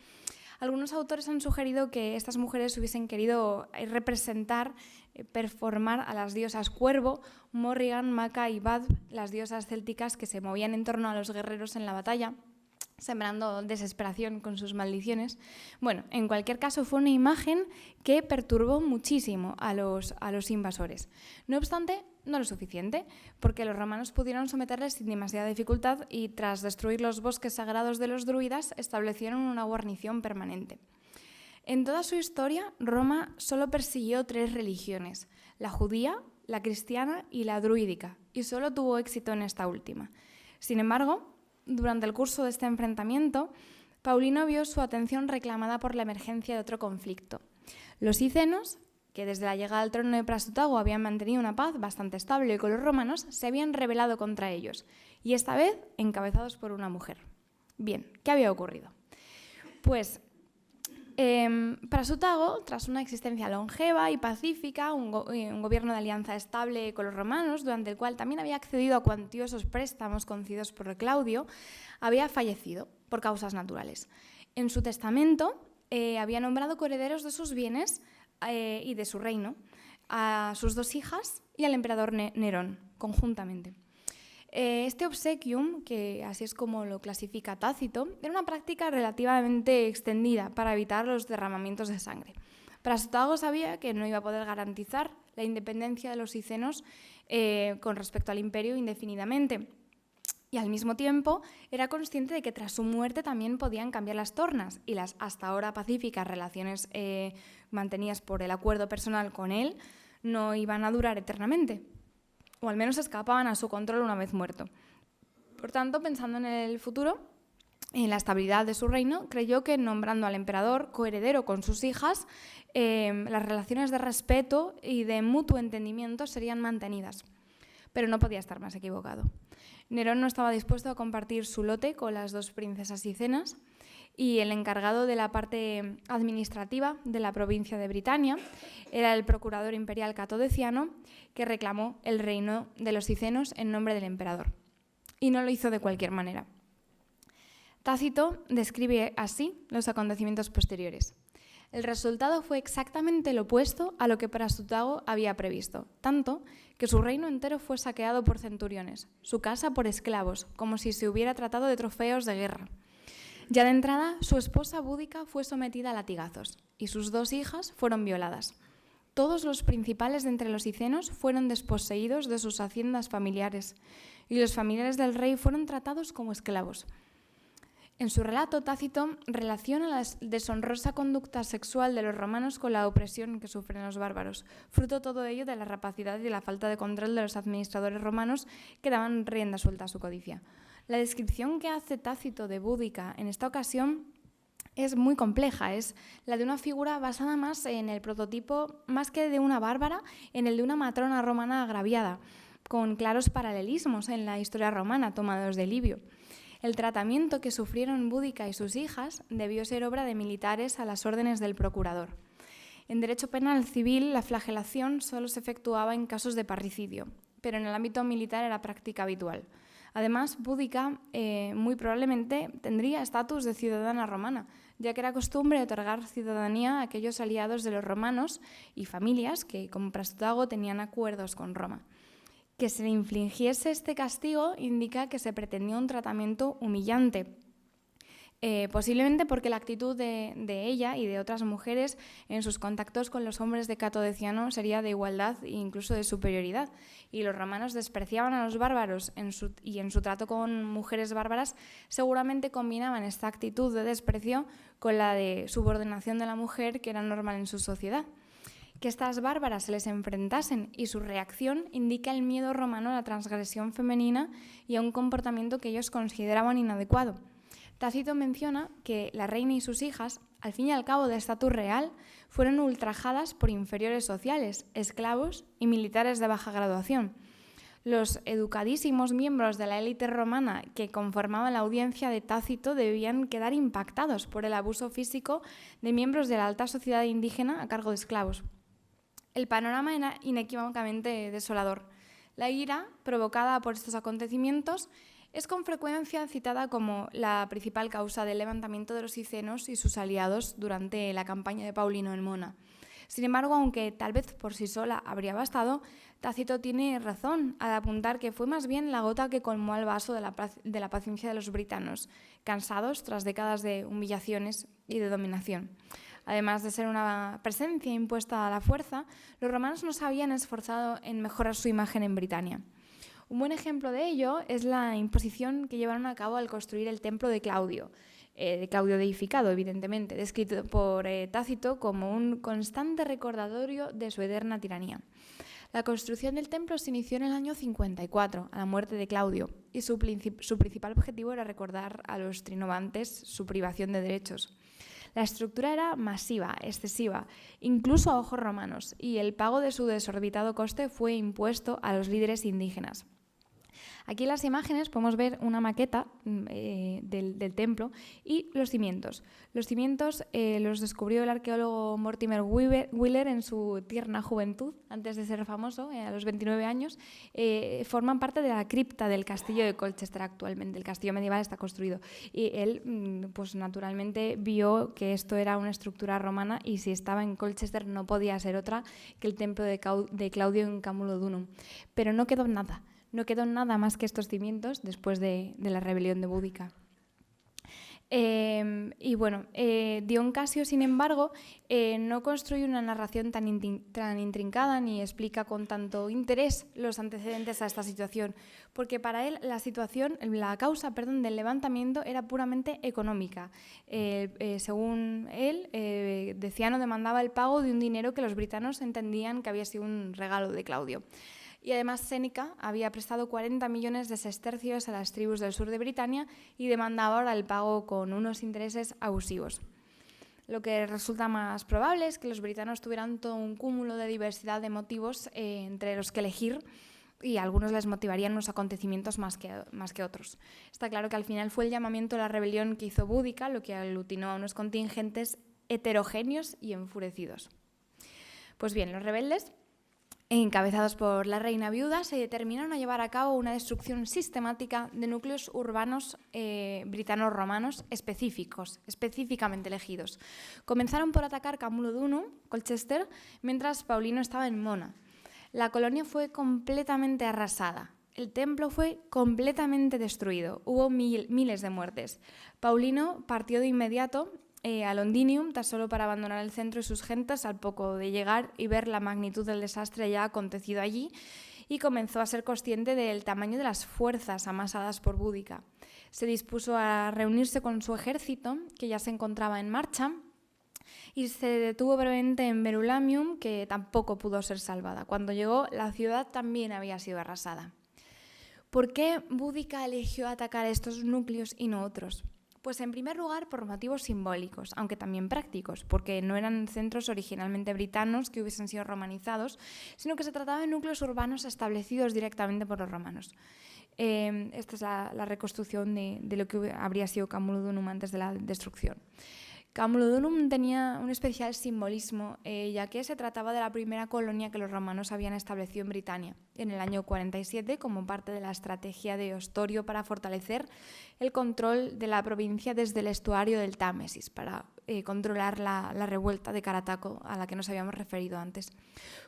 Algunos autores han sugerido que estas mujeres hubiesen querido representar, performar a las diosas Cuervo, Morrigan, Maca y Badb, las diosas célticas que se movían en torno a los guerreros en la batalla, sembrando desesperación con sus maldiciones. Bueno, en cualquier caso fue una imagen que perturbó muchísimo a los invasores. No obstante, no lo suficiente, porque los romanos pudieron someterles sin demasiada dificultad y tras destruir los bosques sagrados de los druidas, establecieron una guarnición permanente. En toda su historia, Roma solo persiguió 3 religiones, la judía, la cristiana y la druídica, y solo tuvo éxito en esta última. Sin embargo, durante el curso de este enfrentamiento, Paulino vio su atención reclamada por la emergencia de otro conflicto. Los cicenos, que desde la llegada al trono de Prasutago habían mantenido una paz bastante estable con los romanos, se habían rebelado contra ellos, y esta vez encabezados por una mujer. Bien, ¿qué había ocurrido? Pues Prasutago, tras una existencia longeva y pacífica, un gobierno de alianza estable con los romanos, durante el cual también había accedido a cuantiosos préstamos concedidos por Claudio, había fallecido por causas naturales. En su testamento había nombrado coherederos de sus bienes y de su reino a sus 2 hijas y al emperador Nerón, conjuntamente. Este obsequium, que así es como lo clasifica Tácito, era una práctica relativamente extendida para evitar los derramamientos de sangre. Prasutago sabía que no iba a poder garantizar la independencia de los cicenos con respecto al imperio indefinidamente, y al mismo tiempo era consciente de que tras su muerte también podían cambiar las tornas y las hasta ahora pacíficas relaciones mantenidas por el acuerdo personal con él no iban a durar eternamente, o al menos escapaban a su control una vez muerto. Por tanto, pensando en el futuro, en la estabilidad de su reino, creyó que nombrando al emperador coheredero con sus hijas, las relaciones de respeto y de mutuo entendimiento serían mantenidas. Pero no podía estar más equivocado. Nerón no estaba dispuesto a compartir su lote con las 2 princesas cicenas, y el encargado de la parte administrativa de la provincia de Britania era el procurador imperial Cato Deciano, que reclamó el reino de los cicenos en nombre del emperador. Y no lo hizo de cualquier manera. Tácito describe así los acontecimientos posteriores. El resultado fue exactamente lo opuesto a lo que Prasutago había previsto, tanto que su reino entero fue saqueado por centuriones, su casa por esclavos, como si se hubiera tratado de trofeos de guerra. Ya de entrada, su esposa Búdica fue sometida a latigazos y sus 2 hijas fueron violadas. Todos los principales de entre los cicenos fueron desposeídos de sus haciendas familiares y los familiares del rey fueron tratados como esclavos. En su relato, Tácito relaciona la deshonrosa conducta sexual de los romanos con la opresión que sufren los bárbaros, fruto todo ello de la rapacidad y la falta de control de los administradores romanos que daban rienda suelta a su codicia. La descripción que hace Tácito de Búdica en esta ocasión es muy compleja, es la de una figura basada más en el prototipo, más que de una bárbara, en el de una matrona romana agraviada, con claros paralelismos en la historia romana tomados de Livio. El tratamiento que sufrieron Búdica y sus hijas debió ser obra de militares a las órdenes del procurador. En derecho penal civil, la flagelación solo se efectuaba en casos de parricidio, pero en el ámbito militar era práctica habitual. Además, Búdica muy probablemente tendría estatus de ciudadana romana, ya que era costumbre otorgar ciudadanía a aquellos aliados de los romanos y familias que, como Prasutago, tenían acuerdos con Roma. Que se le infligiese este castigo indica que se pretendía un tratamiento humillante, posiblemente porque la actitud de ella y de otras mujeres en sus contactos con los hombres de Cato Deciano sería de igualdad e incluso de superioridad, y los romanos despreciaban a los bárbaros y en su trato con mujeres bárbaras seguramente combinaban esta actitud de desprecio con la de subordinación de la mujer que era normal en su sociedad. Que estas bárbaras se les enfrentasen y su reacción indica el miedo romano a la transgresión femenina y a un comportamiento que ellos consideraban inadecuado. Tácito menciona que la reina y sus hijas, al fin y al cabo de estatus real, fueron ultrajadas por inferiores sociales, esclavos y militares de baja graduación. Los educadísimos miembros de la élite romana que conformaban la audiencia de Tácito debían quedar impactados por el abuso físico de miembros de la alta sociedad indígena a cargo de esclavos. El panorama era inequívocamente desolador. La ira provocada por estos acontecimientos es con frecuencia citada como la principal causa del levantamiento de los cicenos y sus aliados durante la campaña de Paulino en Mona. Sin embargo, aunque tal vez por sí sola habría bastado, Tácito tiene razón al apuntar que fue más bien la gota que colmó el vaso de la paciencia de los britanos, cansados tras décadas de humillaciones y de dominación. Además de ser una presencia impuesta a la fuerza, los romanos no se habían esforzado en mejorar su imagen en Britania. Un buen ejemplo de ello es la imposición que llevaron a cabo al construir el templo de Claudio deificado, evidentemente, descrito por Tácito como un constante recordatorio de su eterna tiranía. La construcción del templo se inició en el año 54, a la muerte de Claudio, y su principal objetivo era recordar a los trinovantes su privación de derechos. La estructura era masiva, excesiva, incluso a ojos romanos, y el pago de su desorbitado coste fue impuesto a los líderes indígenas. Aquí en las imágenes podemos ver una maqueta del templo y los cimientos. Los cimientos los descubrió el arqueólogo Mortimer Wheeler en su tierna juventud, antes de ser famoso, a los 29 años. Forman parte de la cripta del castillo de Colchester actualmente. El castillo medieval está construido. Y él, pues naturalmente, vio que esto era una estructura romana y si estaba en Colchester no podía ser otra que el templo de Claudio en Camulodunum. Pero no quedó nada más que estos cimientos después de la rebelión de Boudica. Dion Casio, sin embargo, no construye una narración tan intrincada ni explica con tanto interés los antecedentes a esta situación, porque para él la causa del levantamiento era puramente económica. Según él, Deciano demandaba el pago de un dinero que los britanos entendían que había sido un regalo de Claudio. Y además Séneca había prestado 40 millones de sestercios a las tribus del sur de Britania y demandaba ahora el pago con unos intereses abusivos. Lo que resulta más probable es que los britanos tuvieran todo un cúmulo de diversidad de motivos entre los que elegir, y a algunos les motivarían unos acontecimientos más que otros. Está claro que al final fue el llamamiento a la rebelión que hizo Boudica lo que aglutinó a unos contingentes heterogéneos y enfurecidos. Pues bien, los rebeldes, encabezados por la reina viuda, se determinaron a llevar a cabo una destrucción sistemática de núcleos urbanos britanos-romanos específicamente elegidos. Comenzaron por atacar Camulodunum, Colchester, mientras Paulino estaba en Mona. La colonia fue completamente arrasada. El templo fue completamente destruido. Hubo miles de muertes. Paulino partió de inmediato a Londinium, tan solo para abandonar el centro y sus gentes al poco de llegar y ver la magnitud del desastre ya acontecido allí, y comenzó a ser consciente del tamaño de las fuerzas amasadas por Boudica. Se dispuso a reunirse con su ejército, que ya se encontraba en marcha, y se detuvo brevemente en Verulamium, que tampoco pudo ser salvada. Cuando llegó, la ciudad también había sido arrasada. ¿Por qué Boudica eligió atacar estos núcleos y no otros? Pues en primer lugar por motivos simbólicos, aunque también prácticos, porque no eran centros originalmente britanos que hubiesen sido romanizados, sino que se trataba de núcleos urbanos establecidos directamente por los romanos. Esta es la reconstrucción de lo que habría sido Camulodunum antes de la destrucción. Camulodunum tenía un especial simbolismo, ya que se trataba de la primera colonia que los romanos habían establecido en Britania, en el año 47, como parte de la estrategia de Ostorio para fortalecer el control de la provincia desde el estuario del Támesis, para controlar la revuelta de Carataco a la que nos habíamos referido antes.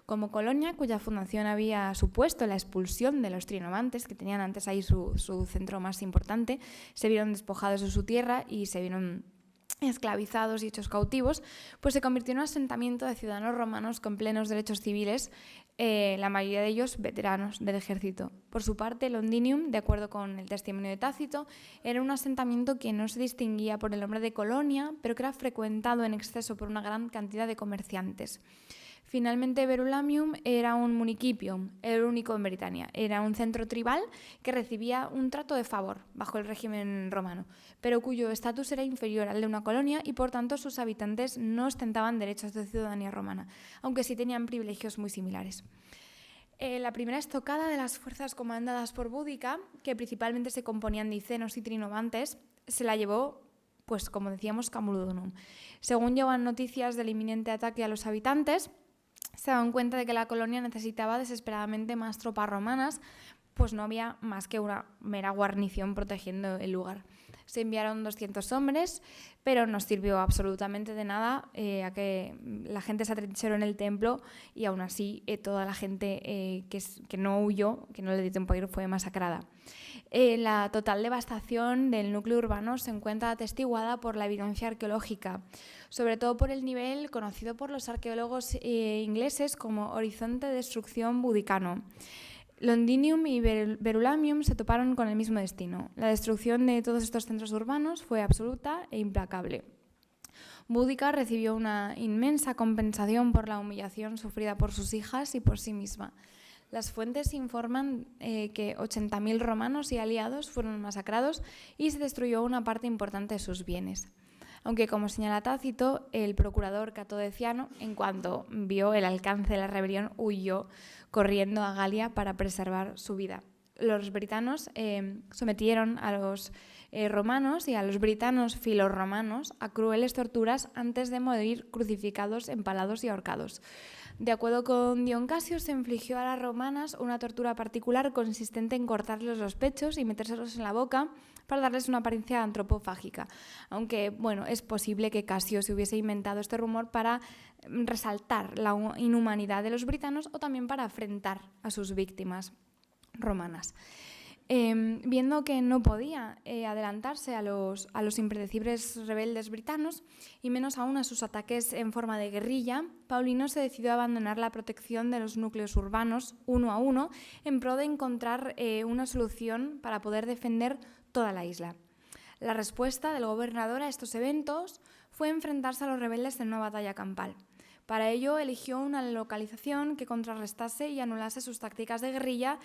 Como colonia, cuya fundación había supuesto la expulsión de los trinomantes, que tenían antes ahí su centro más importante, se vieron despojados de su tierra y se vieron esclavizados y hechos cautivos, pues se convirtió en un asentamiento de ciudadanos romanos con plenos derechos civiles, la mayoría de ellos veteranos del ejército. Por su parte, Londinium, de acuerdo con el testimonio de Tácito, era un asentamiento que no se distinguía por el nombre de colonia, pero que era frecuentado en exceso por una gran cantidad de comerciantes. Finalmente, Verulamium era un municipium, el único en Britania. Era un centro tribal que recibía un trato de favor bajo el régimen romano, pero cuyo estatus era inferior al de una colonia y, por tanto, sus habitantes no ostentaban derechos de ciudadanía romana, aunque sí tenían privilegios muy similares. La primera estocada de las fuerzas comandadas por Boudica, que principalmente se componían de icenos y trinobantes, se la llevó, pues como decíamos, Camulodunum. Según llevan noticias del inminente ataque a los habitantes, se daban cuenta de que la colonia necesitaba desesperadamente más tropas romanas, pues no había más que una mera guarnición protegiendo el lugar. Se enviaron 200 hombres, pero no sirvió absolutamente de nada, a que la gente se atrincheró en el templo y aún así toda la gente que no huyó, que no le dio tiempo a ir, fue masacrada. La total devastación del núcleo urbano se encuentra atestiguada por la evidencia arqueológica, sobre todo por el nivel conocido por los arqueólogos ingleses como horizonte de destrucción boudicano. Londinium y Verulamium se toparon con el mismo destino. La destrucción de todos estos centros urbanos fue absoluta e implacable. Boudica recibió una inmensa compensación por la humillación sufrida por sus hijas y por sí misma. Las fuentes informan que 80.000 romanos y aliados fueron masacrados y se destruyó una parte importante de sus bienes. Aunque, como señala Tácito, el procurador Cato Deciano, en cuanto vio el alcance de la rebelión, huyó corriendo a Galia para preservar su vida. los britanos sometieron a los romanos y a los britanos filorromanos a crueles torturas antes de morir crucificados, empalados y ahorcados. De acuerdo con Dion Casio, se infligió a las romanas una tortura particular consistente en cortarles los pechos y metérselos en la boca para darles una apariencia antropofágica. Aunque, bueno, es posible que Casio se hubiese inventado este rumor para resaltar la inhumanidad de los britanos o también para afrentar a sus víctimas romanas. Viendo que no podía adelantarse a los impredecibles rebeldes britanos y menos aún a sus ataques en forma de guerrilla, Paulino se decidió a abandonar la protección de los núcleos urbanos uno a uno en pro de encontrar una solución para poder defender toda la isla. La respuesta del gobernador a estos eventos fue enfrentarse a los rebeldes en una batalla campal. Para ello eligió una localización que contrarrestase y anulase sus tácticas de guerrilla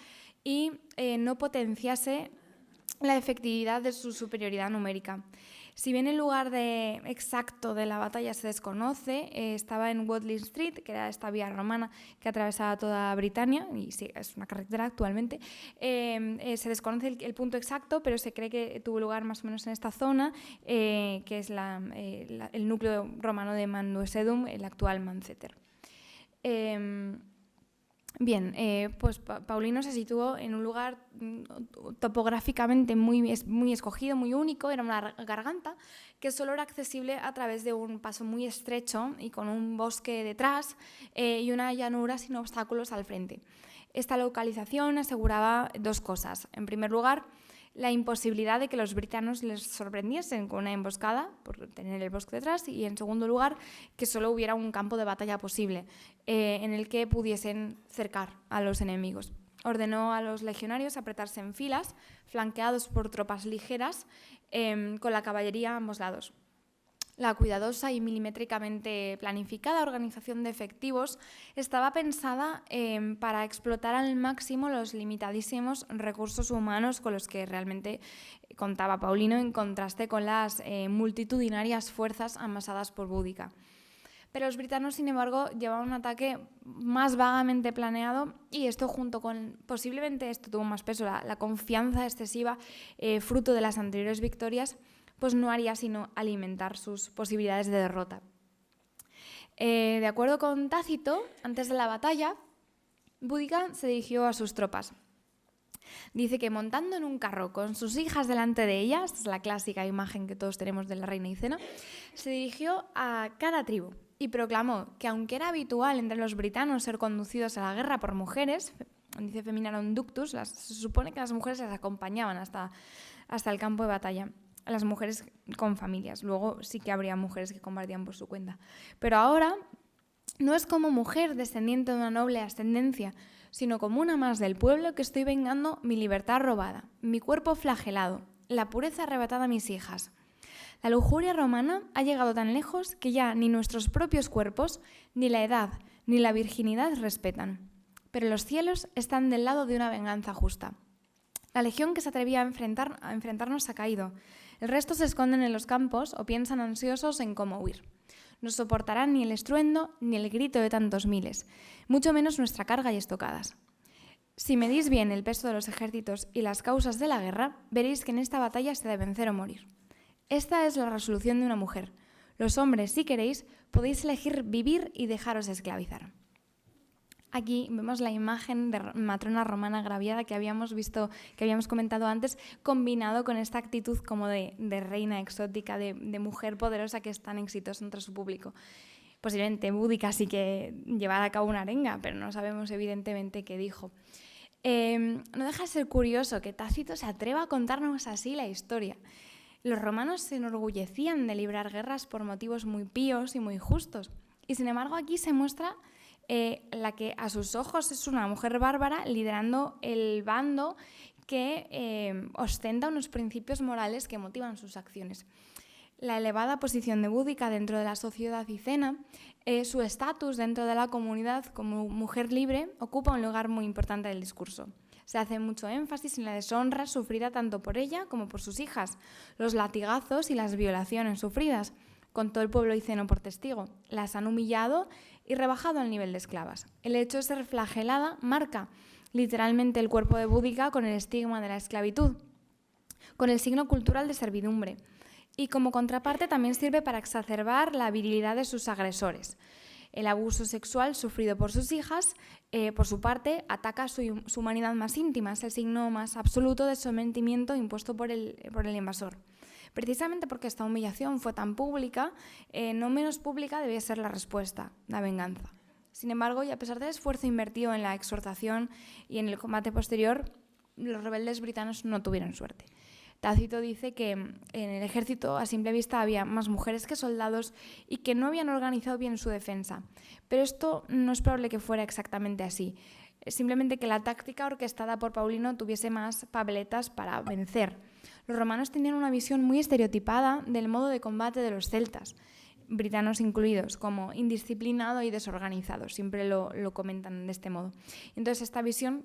y no potenciase la efectividad de su superioridad numérica. Si bien el lugar exacto de la batalla se desconoce, estaba en Watling Street, que era esta vía romana que atravesaba toda Britania, y sí, es una carretera actualmente. Se desconoce el punto exacto, pero se cree que tuvo lugar más o menos en esta zona, que es el núcleo romano de Manduesedum, el actual Manceter. Bien, pues Paulino se situó en un lugar topográficamente muy escogido, muy único. Era una garganta que solo era accesible a través de un paso muy estrecho y con un bosque detrás y una llanura sin obstáculos al frente. Esta localización aseguraba dos cosas. En primer lugar, la imposibilidad de que los britanos les sorprendiesen con una emboscada por tener el bosque detrás, y en segundo lugar que solo hubiera un campo de batalla posible en el que pudiesen cercar a los enemigos. Ordenó a los legionarios apretarse en filas, flanqueados por tropas ligeras con la caballería a ambos lados. La cuidadosa y milimétricamente planificada organización de efectivos estaba pensada para explotar al máximo los limitadísimos recursos humanos con los que realmente contaba Paulino, en contraste con las multitudinarias fuerzas amasadas por Boudica. Pero los britanos, sin embargo, llevaban un ataque más vagamente planeado, y esto, junto con, posiblemente esto tuvo más peso, la confianza excesiva fruto de las anteriores victorias, pues no haría sino alimentar sus posibilidades de derrota. De acuerdo con Tácito, antes de la batalla, Boudica se dirigió a sus tropas. Dice que montando en un carro con sus hijas delante de ella, esta es la clásica imagen que todos tenemos de la reina y cena, se dirigió a cada tribu y proclamó que, aunque era habitual entre los britanos ser conducidos a la guerra por mujeres, dice Feminarum Ductus, se supone que las mujeres las acompañaban hasta el campo de batalla. Las mujeres con familias. Luego sí que habría mujeres que combatían por su cuenta. Pero ahora no es como mujer descendiente de una noble ascendencia, sino como una más del pueblo que estoy vengando mi libertad robada, mi cuerpo flagelado, la pureza arrebatada a mis hijas. La lujuria romana ha llegado tan lejos que ya ni nuestros propios cuerpos, ni la edad, ni la virginidad respetan. Pero los cielos están del lado de una venganza justa. La legión que se atrevía a enfrentarnos ha caído. El resto se esconden en los campos o piensan ansiosos en cómo huir. No soportarán ni el estruendo ni el grito de tantos miles, mucho menos nuestra carga y estocadas. Si medís bien el peso de los ejércitos y las causas de la guerra, veréis que en esta batalla se debe vencer o morir. Esta es la resolución de una mujer. Los hombres, si queréis, podéis elegir vivir y dejaros esclavizar. Aquí vemos la imagen de matrona romana agraviada que habíamos comentado antes, combinado con esta actitud como de reina exótica, de mujer poderosa que es tan exitosa entre su público. Posiblemente Boudica sí que llevara a cabo una arenga, pero no sabemos evidentemente qué dijo. No deja de ser curioso que Tácito se atreva a contarnos así la historia. Los romanos se enorgullecían de librar guerras por motivos muy píos y muy justos, y sin embargo aquí se muestra la que a sus ojos es una mujer bárbara liderando el bando que ostenta unos principios morales que motivan sus acciones. La elevada posición de Boudica dentro de la sociedad micena, su estatus dentro de la comunidad como mujer libre, ocupa un lugar muy importante del discurso. Se hace mucho énfasis en la deshonra sufrida tanto por ella como por sus hijas, los latigazos y las violaciones sufridas, con todo el pueblo miceno por testigo. Las han humillado y rebajado al nivel de esclavas. El hecho de ser flagelada marca literalmente el cuerpo de Boudica con el estigma de la esclavitud, con el signo cultural de servidumbre. Y como contraparte también sirve para exacerbar la virilidad de sus agresores. El abuso sexual sufrido por sus hijas, por su parte, ataca su humanidad más íntima, es el signo más absoluto de sometimiento impuesto por el invasor. Precisamente porque esta humillación fue tan pública, no menos pública debía ser la respuesta, la venganza. Sin embargo, y a pesar del esfuerzo invertido en la exhortación y en el combate posterior, los rebeldes britanos no tuvieron suerte. Tácito dice que en el ejército a simple vista había más mujeres que soldados y que no habían organizado bien su defensa. Pero esto no es probable que fuera exactamente así. Simplemente que la táctica orquestada por Paulino tuviese más papeletas para vencer. Los romanos tenían una visión muy estereotipada del modo de combate de los celtas, britanos incluidos, como indisciplinado y desorganizado. Siempre lo comentan de este modo. Entonces esta visión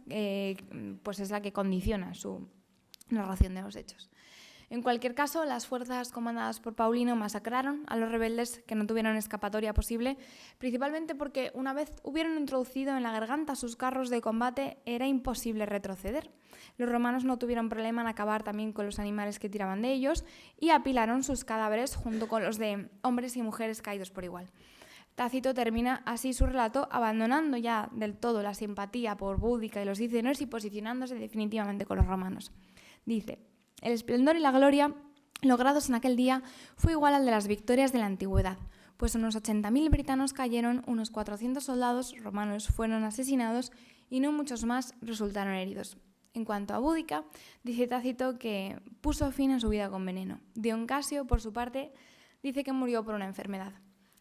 pues es la que condiciona su narración de los hechos. En cualquier caso, las fuerzas comandadas por Paulino masacraron a los rebeldes que no tuvieron escapatoria posible, principalmente porque una vez hubieron introducido en la garganta sus carros de combate, era imposible retroceder. Los romanos no tuvieron problema en acabar también con los animales que tiraban de ellos y apilaron sus cadáveres junto con los de hombres y mujeres caídos por igual. Tácito termina así su relato abandonando ya del todo la simpatía por Boudica y los licenos y posicionándose definitivamente con los romanos. Dice: el esplendor y la gloria logrados en aquel día fue igual al de las victorias de la antigüedad, pues unos 80.000 britanos cayeron, unos 400 soldados romanos fueron asesinados y no muchos más resultaron heridos. En cuanto a Boudica, dice Tácito que puso fin a su vida con veneno. Dion Casio, por su parte, dice que murió por una enfermedad.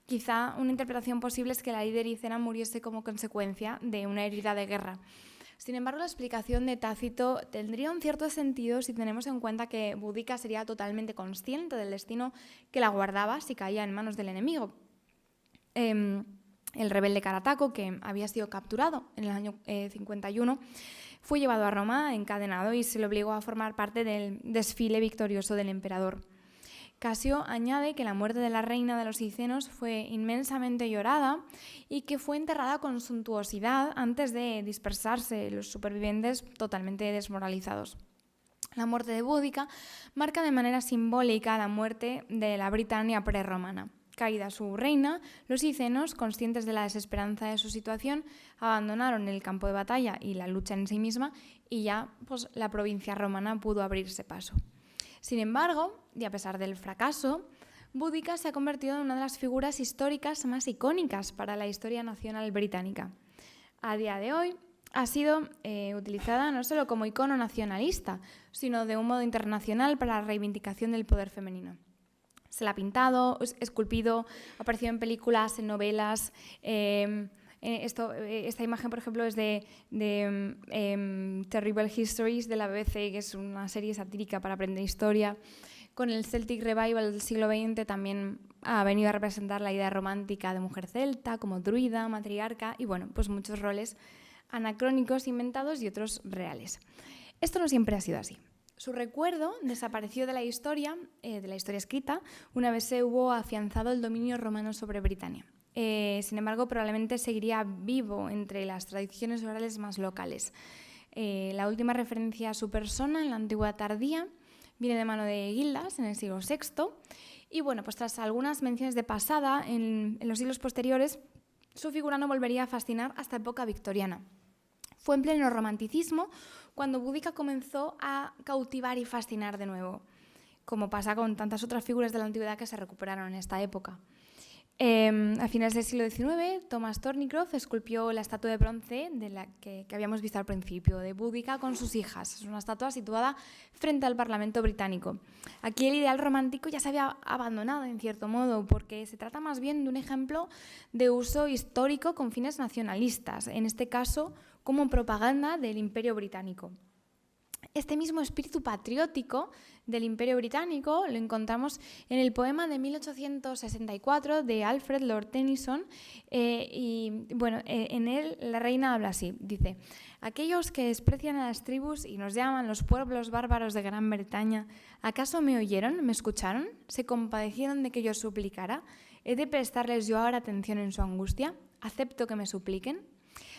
Quizá una interpretación posible es que la líder Icena muriese como consecuencia de una herida de guerra. Sin embargo, la explicación de Tácito tendría un cierto sentido si tenemos en cuenta que Boudica sería totalmente consciente del destino que la guardaba si caía en manos del enemigo. El rebelde Carataco, que había sido capturado en el año 51, fue llevado a Roma encadenado y se le obligó a formar parte del desfile victorioso del emperador. Casio añade que la muerte de la reina de los Licenos fue inmensamente llorada y que fue enterrada con suntuosidad antes de dispersarse los supervivientes totalmente desmoralizados. La muerte de Boudica marca de manera simbólica la muerte de la Britania prerromana. Caída su reina, los licenos, conscientes de la desesperanza de su situación, abandonaron el campo de batalla y la lucha en sí misma y ya pues, la provincia romana pudo abrirse paso. Sin embargo, y a pesar del fracaso, Boudica se ha convertido en una de las figuras históricas más icónicas para la historia nacional británica. A día de hoy ha sido utilizada no solo como icono nacionalista, sino de un modo internacional para la reivindicación del poder femenino. Se la ha pintado, esculpido, ha aparecido en películas, en novelas. Esta imagen, por ejemplo, es de Terrible Histories de la BBC, que es una serie satírica para aprender historia. Con el Celtic Revival del siglo XX también ha venido a representar la idea romántica de mujer celta, como druida, matriarca y bueno, pues muchos roles anacrónicos inventados y otros reales. Esto no siempre ha sido así. Su recuerdo desapareció de la historia escrita una vez se hubo afianzado el dominio romano sobre Britania. Sin embargo, probablemente seguiría vivo entre las tradiciones orales más locales. La última referencia a su persona en la antigüedad tardía viene de mano de Gildas en el siglo VI y bueno, pues tras algunas menciones de pasada en los siglos posteriores, su figura no volvería a fascinar hasta época victoriana. Fue en pleno romanticismo cuando Boudica comenzó a cautivar y fascinar de nuevo, como pasa con tantas otras figuras de la antigüedad que se recuperaron en esta época. A finales del siglo XIX, Thomas Thornycroft esculpió la estatua de bronce de la que habíamos visto al principio, de Boudica con sus hijas. Es una estatua situada frente al Parlamento británico. Aquí el ideal romántico ya se había abandonado en cierto modo, porque se trata más bien de un ejemplo de uso histórico con fines nacionalistas, en este caso como propaganda del Imperio Británico. Este mismo espíritu patriótico del Imperio Británico lo encontramos en el poema de 1864 de Alfred Lord Tennyson en él la reina habla así, dice: aquellos que desprecian a las tribus y nos llaman los pueblos bárbaros de Gran Bretaña, ¿acaso me oyeron, me escucharon, se compadecieron de que yo suplicara? ¿He de prestarles yo ahora atención en su angustia? ¿Acepto que me supliquen?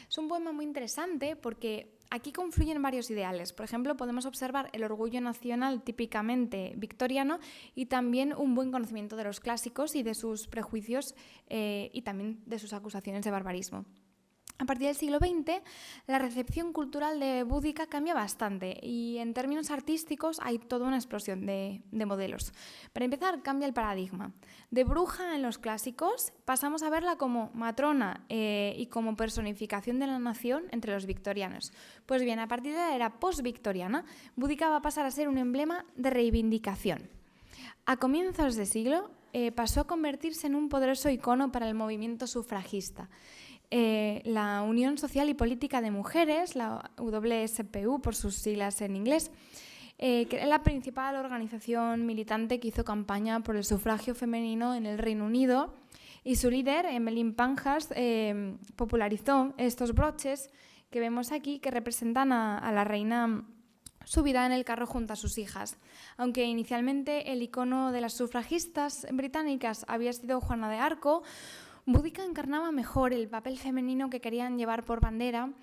Es un poema muy interesante porque Aquí confluyen varios ideales. Por ejemplo, podemos observar el orgullo nacional típicamente victoriano y también un buen conocimiento de los clásicos y de sus prejuicios y también de sus acusaciones de barbarismo. A partir del siglo XX, la recepción cultural de Boudica cambia bastante y en términos artísticos hay toda una explosión de modelos. Para empezar, cambia el paradigma. De bruja en los clásicos pasamos a verla como matrona y como personificación de la nación entre los victorianos. Pues bien, a partir de la era post-victoriana, Boudica va a pasar a ser un emblema de reivindicación. A comienzos de siglo pasó a convertirse en un poderoso icono para el movimiento sufragista. La Unión Social y Política de Mujeres, la WSPU por sus siglas en inglés, que es la principal organización militante que hizo campaña por el sufragio femenino en el Reino Unido, y su líder, Emmeline Pankhurst, popularizó estos broches que vemos aquí que representan a la reina subida en el carro junto a sus hijas. Aunque inicialmente el icono de las sufragistas británicas había sido Juana de Arco, Boudica encarnaba mejor el papel femenino que querían llevar por bandera,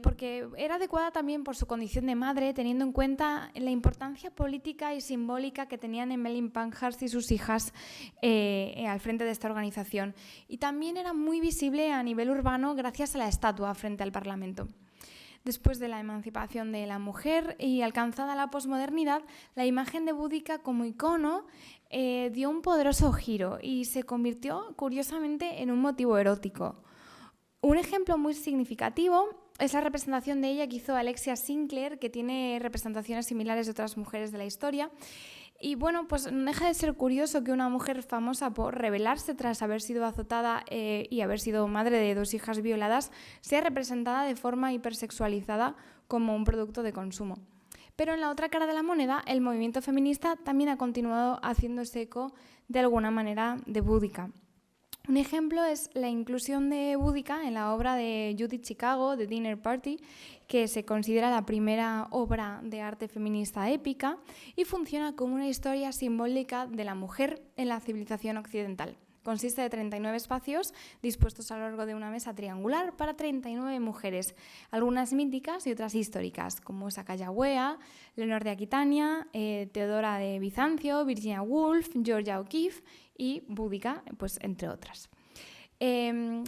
porque era adecuada también por su condición de madre, teniendo en cuenta la importancia política y simbólica que tenían Emmeline Pankhurst y sus hijas al frente de esta organización. Y también era muy visible a nivel urbano gracias a la estatua frente al Parlamento. Después de la emancipación de la mujer y alcanzada la posmodernidad, la imagen de Boudica como icono dio un poderoso giro y se convirtió, curiosamente, en un motivo erótico. Un ejemplo muy significativo es la representación de ella que hizo Alexia Sinclair, que tiene representaciones similares de otras mujeres de la historia. Y bueno, pues no deja de ser curioso que una mujer famosa por rebelarse tras haber sido azotada y haber sido madre de 2 hijas violadas sea representada de forma hipersexualizada como un producto de consumo. Pero en la otra cara de la moneda, el movimiento feminista también ha continuado haciéndose eco de alguna manera de Boudica. Un ejemplo es la inclusión de Boudica en la obra de Judith Chicago, The Dinner Party, que se considera la primera obra de arte feminista épica y funciona como una historia simbólica de la mujer en la civilización occidental. Consiste de 39 espacios dispuestos a lo largo de una mesa triangular para 39 mujeres, algunas míticas y otras históricas, como Sacagawea, Leonor de Aquitania, Teodora de Bizancio, Virginia Woolf, Georgia O'Keeffe y Boudica, pues, entre otras.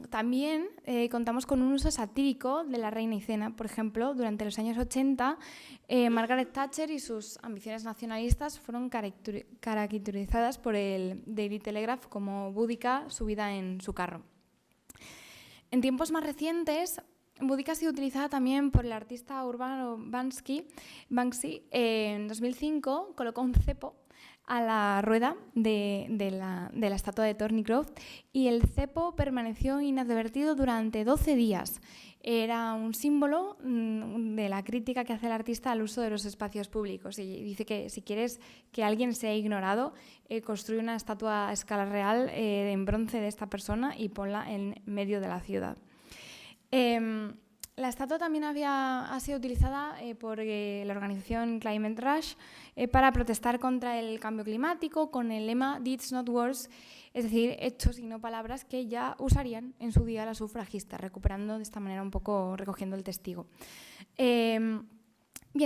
También contamos con un uso satírico de la reina y cena. Por ejemplo, durante los años 80, Margaret Thatcher y sus ambiciones nacionalistas fueron caricaturizadas por el Daily Telegraph como Boudica subida en su carro. En tiempos más recientes, Boudica ha sido utilizada también por el artista urbano Banksy. En 2005 colocó un cepo a la rueda de la estatua de Thornycroft y el cepo permaneció inadvertido durante 12 días. Era un símbolo de la crítica que hace el artista al uso de los espacios públicos y dice que si quieres que alguien sea ignorado, construye una estatua a escala real en bronce de esta persona y ponla en medio de la ciudad. La estatua también ha sido utilizada por la organización Climate Rush para protestar contra el cambio climático con el lema Deeds Not Words, es decir, hechos y no palabras, que ya usarían en su día las sufragistas, recuperando de esta manera un poco, recogiendo el testigo. Bien,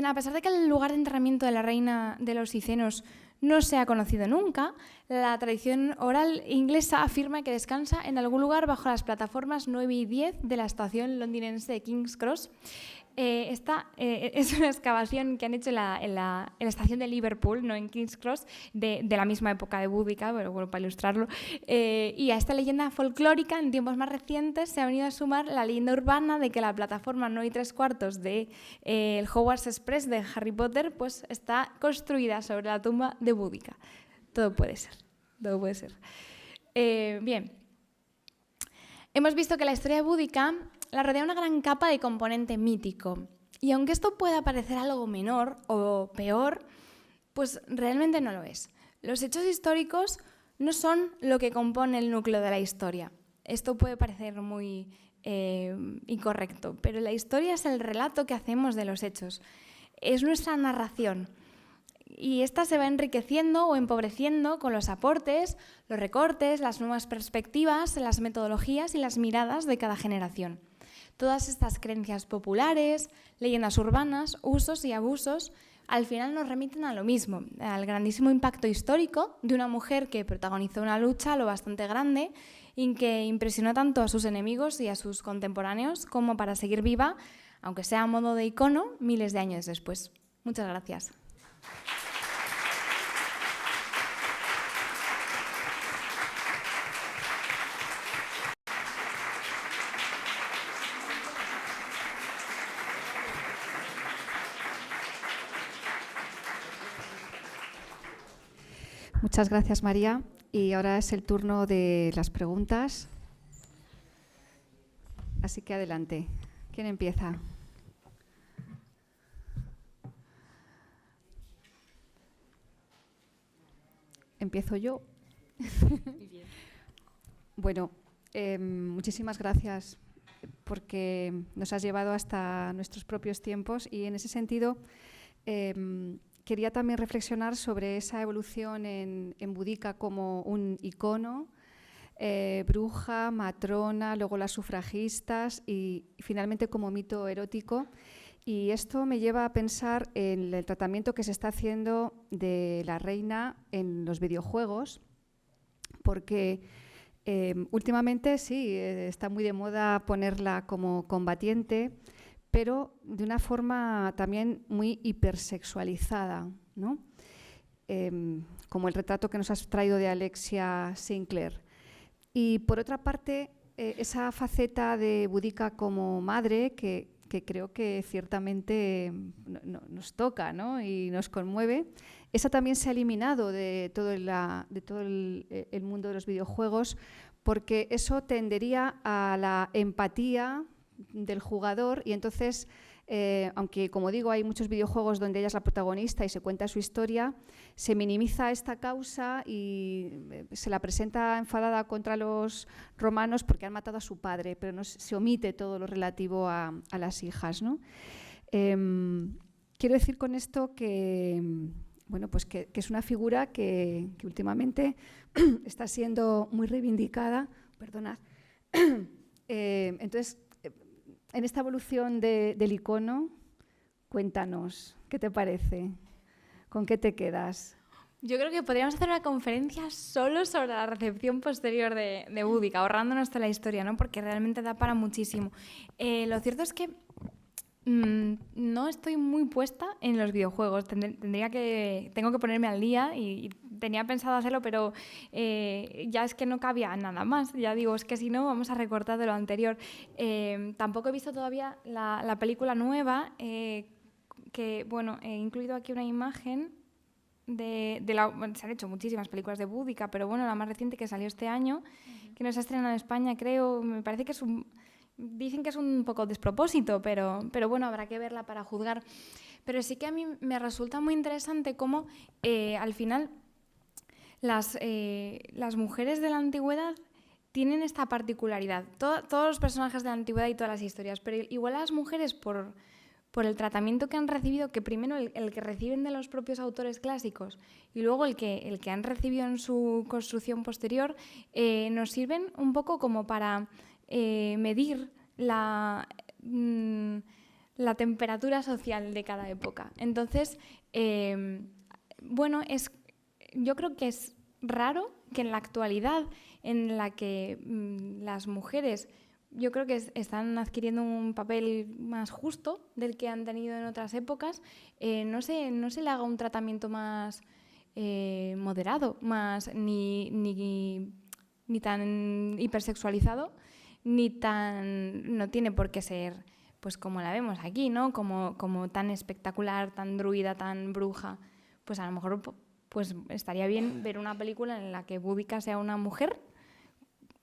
a pesar de que el lugar de enterramiento de la reina de los Cicenos no se ha conocido nunca, la tradición oral inglesa afirma que descansa en algún lugar bajo las plataformas 9 y 10 de la estación londinense de King's Cross. Esta es una excavación que han hecho en la estación de Liverpool, no en King's Cross, de la misma época de Boudica, pero bueno, para ilustrarlo. Y a esta leyenda folclórica, en tiempos más recientes, se ha venido a sumar la leyenda urbana de que la plataforma 9 y 3/4 de el Hogwarts Express de Harry Potter pues, está construida sobre la tumba de Boudica. Todo puede ser, todo puede ser. Bien, hemos visto que la historia de Boudica la rodea una gran capa de componente mítico. Y aunque esto pueda parecer algo menor o peor, pues realmente no lo es. Los hechos históricos no son lo que compone el núcleo de la historia. Esto puede parecer muy incorrecto, pero la historia es el relato que hacemos de los hechos. Es nuestra narración. Y esta se va enriqueciendo o empobreciendo con los aportes, los recortes, las nuevas perspectivas, las metodologías y las miradas de cada generación. todas estas creencias populares, leyendas urbanas, usos y abusos, al final nos remiten a lo mismo, al grandísimo impacto histórico de una mujer que protagonizó una lucha lo bastante grande y que impresionó tanto a sus enemigos y a sus contemporáneos como para seguir viva, aunque sea a modo de icono, miles de años después. Muchas gracias.
Muchas gracias, María. Y ahora es el turno de las preguntas. Así que adelante. ¿Quién empieza? ¿Empiezo yo? Bueno, muchísimas gracias porque nos has llevado hasta nuestros propios tiempos y en ese sentido quería también reflexionar sobre esa evolución en Boudica como un icono, bruja, matrona, luego las sufragistas y finalmente como mito erótico. Y esto me lleva a pensar en el tratamiento que se está haciendo de la reina en los videojuegos, porque últimamente sí, está muy de moda ponerla como combatiente, pero de una forma también muy hipersexualizada, ¿no? Como el retrato que nos has traído de Alexia Sinclair. Y por otra parte, esa faceta de Boudica como madre, que creo que ciertamente nos toca, ¿no? Y nos conmueve, esa también se ha eliminado de todo el mundo de los videojuegos, porque eso tendería a la empatía del jugador y entonces, aunque como digo hay muchos videojuegos donde ella es la protagonista y se cuenta su historia, se minimiza esta causa y se la presenta enfadada contra los romanos porque han matado a su padre, pero no, se omite todo lo relativo a las hijas, ¿no? Quiero decir con esto que, bueno, pues que es una figura que últimamente está siendo muy reivindicada. Perdonad. Entonces, en esta evolución del icono, cuéntanos, ¿qué te parece? ¿Con qué te quedas?
Yo creo que podríamos hacer una conferencia solo sobre la recepción posterior de Boudica, ahorrándonos toda la historia, ¿no? Porque realmente da para muchísimo. Lo cierto es que no estoy muy puesta en los videojuegos. Tengo que ponerme al día y tenía pensado hacerlo, pero ya es que no cabía nada más. Ya digo, es que si no vamos a recortar de lo anterior. Tampoco he visto todavía la película nueva, que bueno, he incluido aquí una imagen bueno, se han hecho muchísimas películas de Boudica, pero bueno, la más reciente que salió este año, que no se ha estrenado en España, creo, me parece que dicen que es un poco despropósito, pero bueno, habrá que verla para juzgar. Pero sí que a mí me resulta muy interesante cómo al final las mujeres de la antigüedad tienen esta particularidad. Todos los personajes de la antigüedad y todas las historias, pero igual las mujeres por el tratamiento que han recibido, que primero el que reciben de los propios autores clásicos y luego el que han recibido en su construcción posterior, nos sirven un poco como para medir la temperatura social de cada época. Entonces, bueno, yo creo que es raro que en la actualidad en la que las mujeres, yo creo que están adquiriendo un papel más justo del que han tenido en otras épocas, no se le haga un tratamiento más moderado, más ni tan hipersexualizado, no tiene por qué ser pues como la vemos aquí, ¿no? Como tan espectacular, tan druida, tan bruja. Pues a lo mejor pues estaría bien ver una película en la que Boudica sea una mujer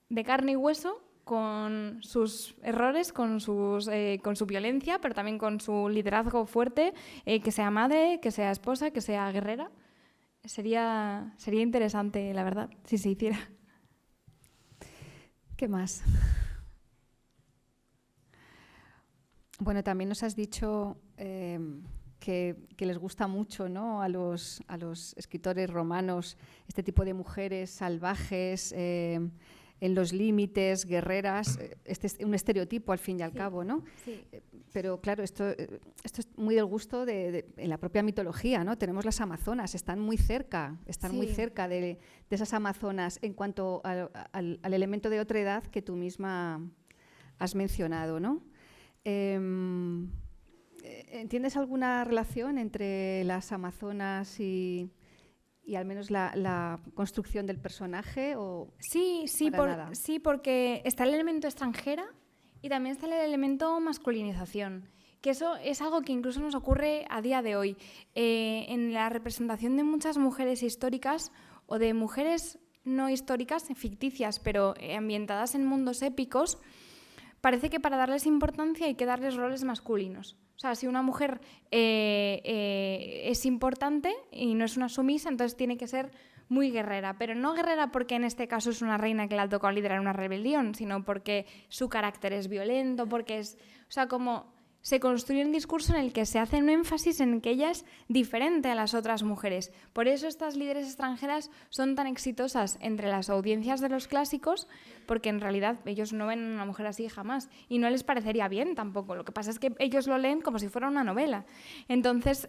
de carne y hueso, con sus errores, con su violencia, pero también con su liderazgo fuerte, que sea madre, que sea esposa, que sea guerrera. Sería interesante, la verdad, si se hiciera.
¿Qué más? Bueno, también nos has dicho que les gusta mucho, ¿no? a los escritores romanos este tipo de mujeres salvajes, en los límites, guerreras. Este es un estereotipo al fin y al cabo, ¿no?
Sí.
Pero claro, esto es muy del gusto en la propia mitología, ¿no? Tenemos las amazonas, están muy cerca de esas amazonas en cuanto al elemento de otredad que tú misma has mencionado, ¿no? ¿Entiendes alguna relación entre las amazonas y al menos la construcción del personaje? ¿O
sí,
nada?
Sí, porque está el elemento extranjera y también está el elemento masculinización, que eso es algo que incluso nos ocurre a día de hoy. En la representación de muchas mujeres históricas o de mujeres no históricas, ficticias, pero ambientadas en mundos épicos, parece que para darles importancia hay que darles roles masculinos. O sea, si una mujer es importante y no es una sumisa, entonces tiene que ser muy guerrera. Pero no guerrera porque en este caso es una reina que le ha tocado liderar una rebelión, sino porque su carácter es violento, porque es... O sea, como se construye un discurso en el que se hace un énfasis en que ella es diferente a las otras mujeres. Por eso estas líderes extranjeras son tan exitosas entre las audiencias de los clásicos, porque en realidad ellos no ven a una mujer así jamás y no les parecería bien tampoco. Lo que pasa es que ellos lo leen como si fuera una novela. Entonces,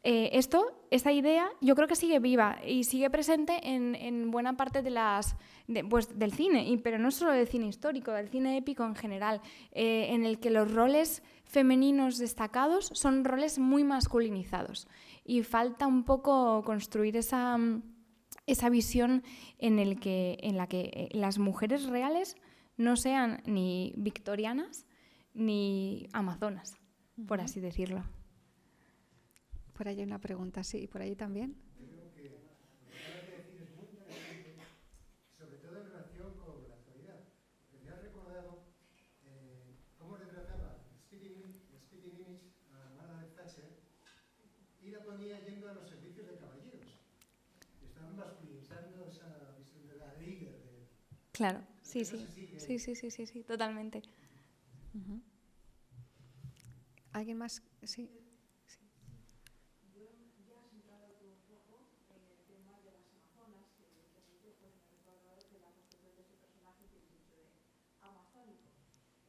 esta idea yo creo que sigue viva y sigue presente en buena parte del cine, pero no solo del cine histórico, del cine épico en general, en el que los roles femeninos destacados son roles muy masculinizados y falta un poco construir esa visión en la que las mujeres reales no sean ni victorianas ni amazonas, por así decirlo.
Por ahí hay una pregunta, sí, y por ahí también.
Creo que lo que acabas de decir es muy interesante, sobre todo en relación con la actualidad. Porque me has recordado cómo retrataba el Spitting Image a Margaret Thatcher y la ponía yendo a los servicios de caballeros. Estaban masculinizando esa visión de la líder.
Claro, sí, totalmente.
Uh-huh. ¿Alguien más? Sí.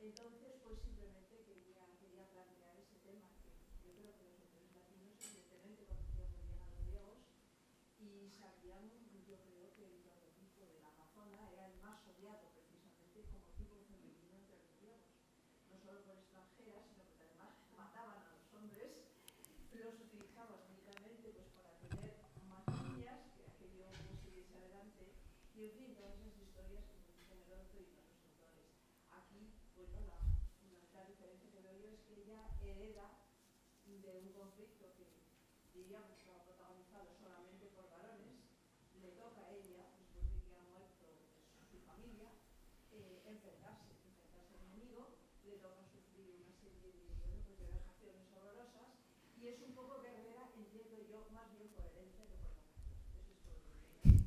Entonces, pues simplemente quería plantear ese tema, que yo creo que los autores latinos evidentemente conocíamos bien a los griegos y sabíamos, yo creo que el prototipo de la amazona era el más odiado precisamente como tipo femenino entre los griegos, no solo por extranjeras, sino que además mataban a los hombres, los utilizaban únicamente pues para tener más niñas, que aquello siguiese adelante, y en fin, todas esas historias que nos dicen Heródoto y otros autores. Aquí, bueno, la fundamental diferencia que veo yo es que ella hereda de un conflicto que diríamos que estaba protagonizado solamente por varones, le toca a ella, después de que ha muerto su familia, enfrentarse al enemigo, le toca sufrir una serie de vejaciones horrorosas y es un poco guerrera, entiendo yo, más bien por herencia que por vocación. Eso es todo lo que quería.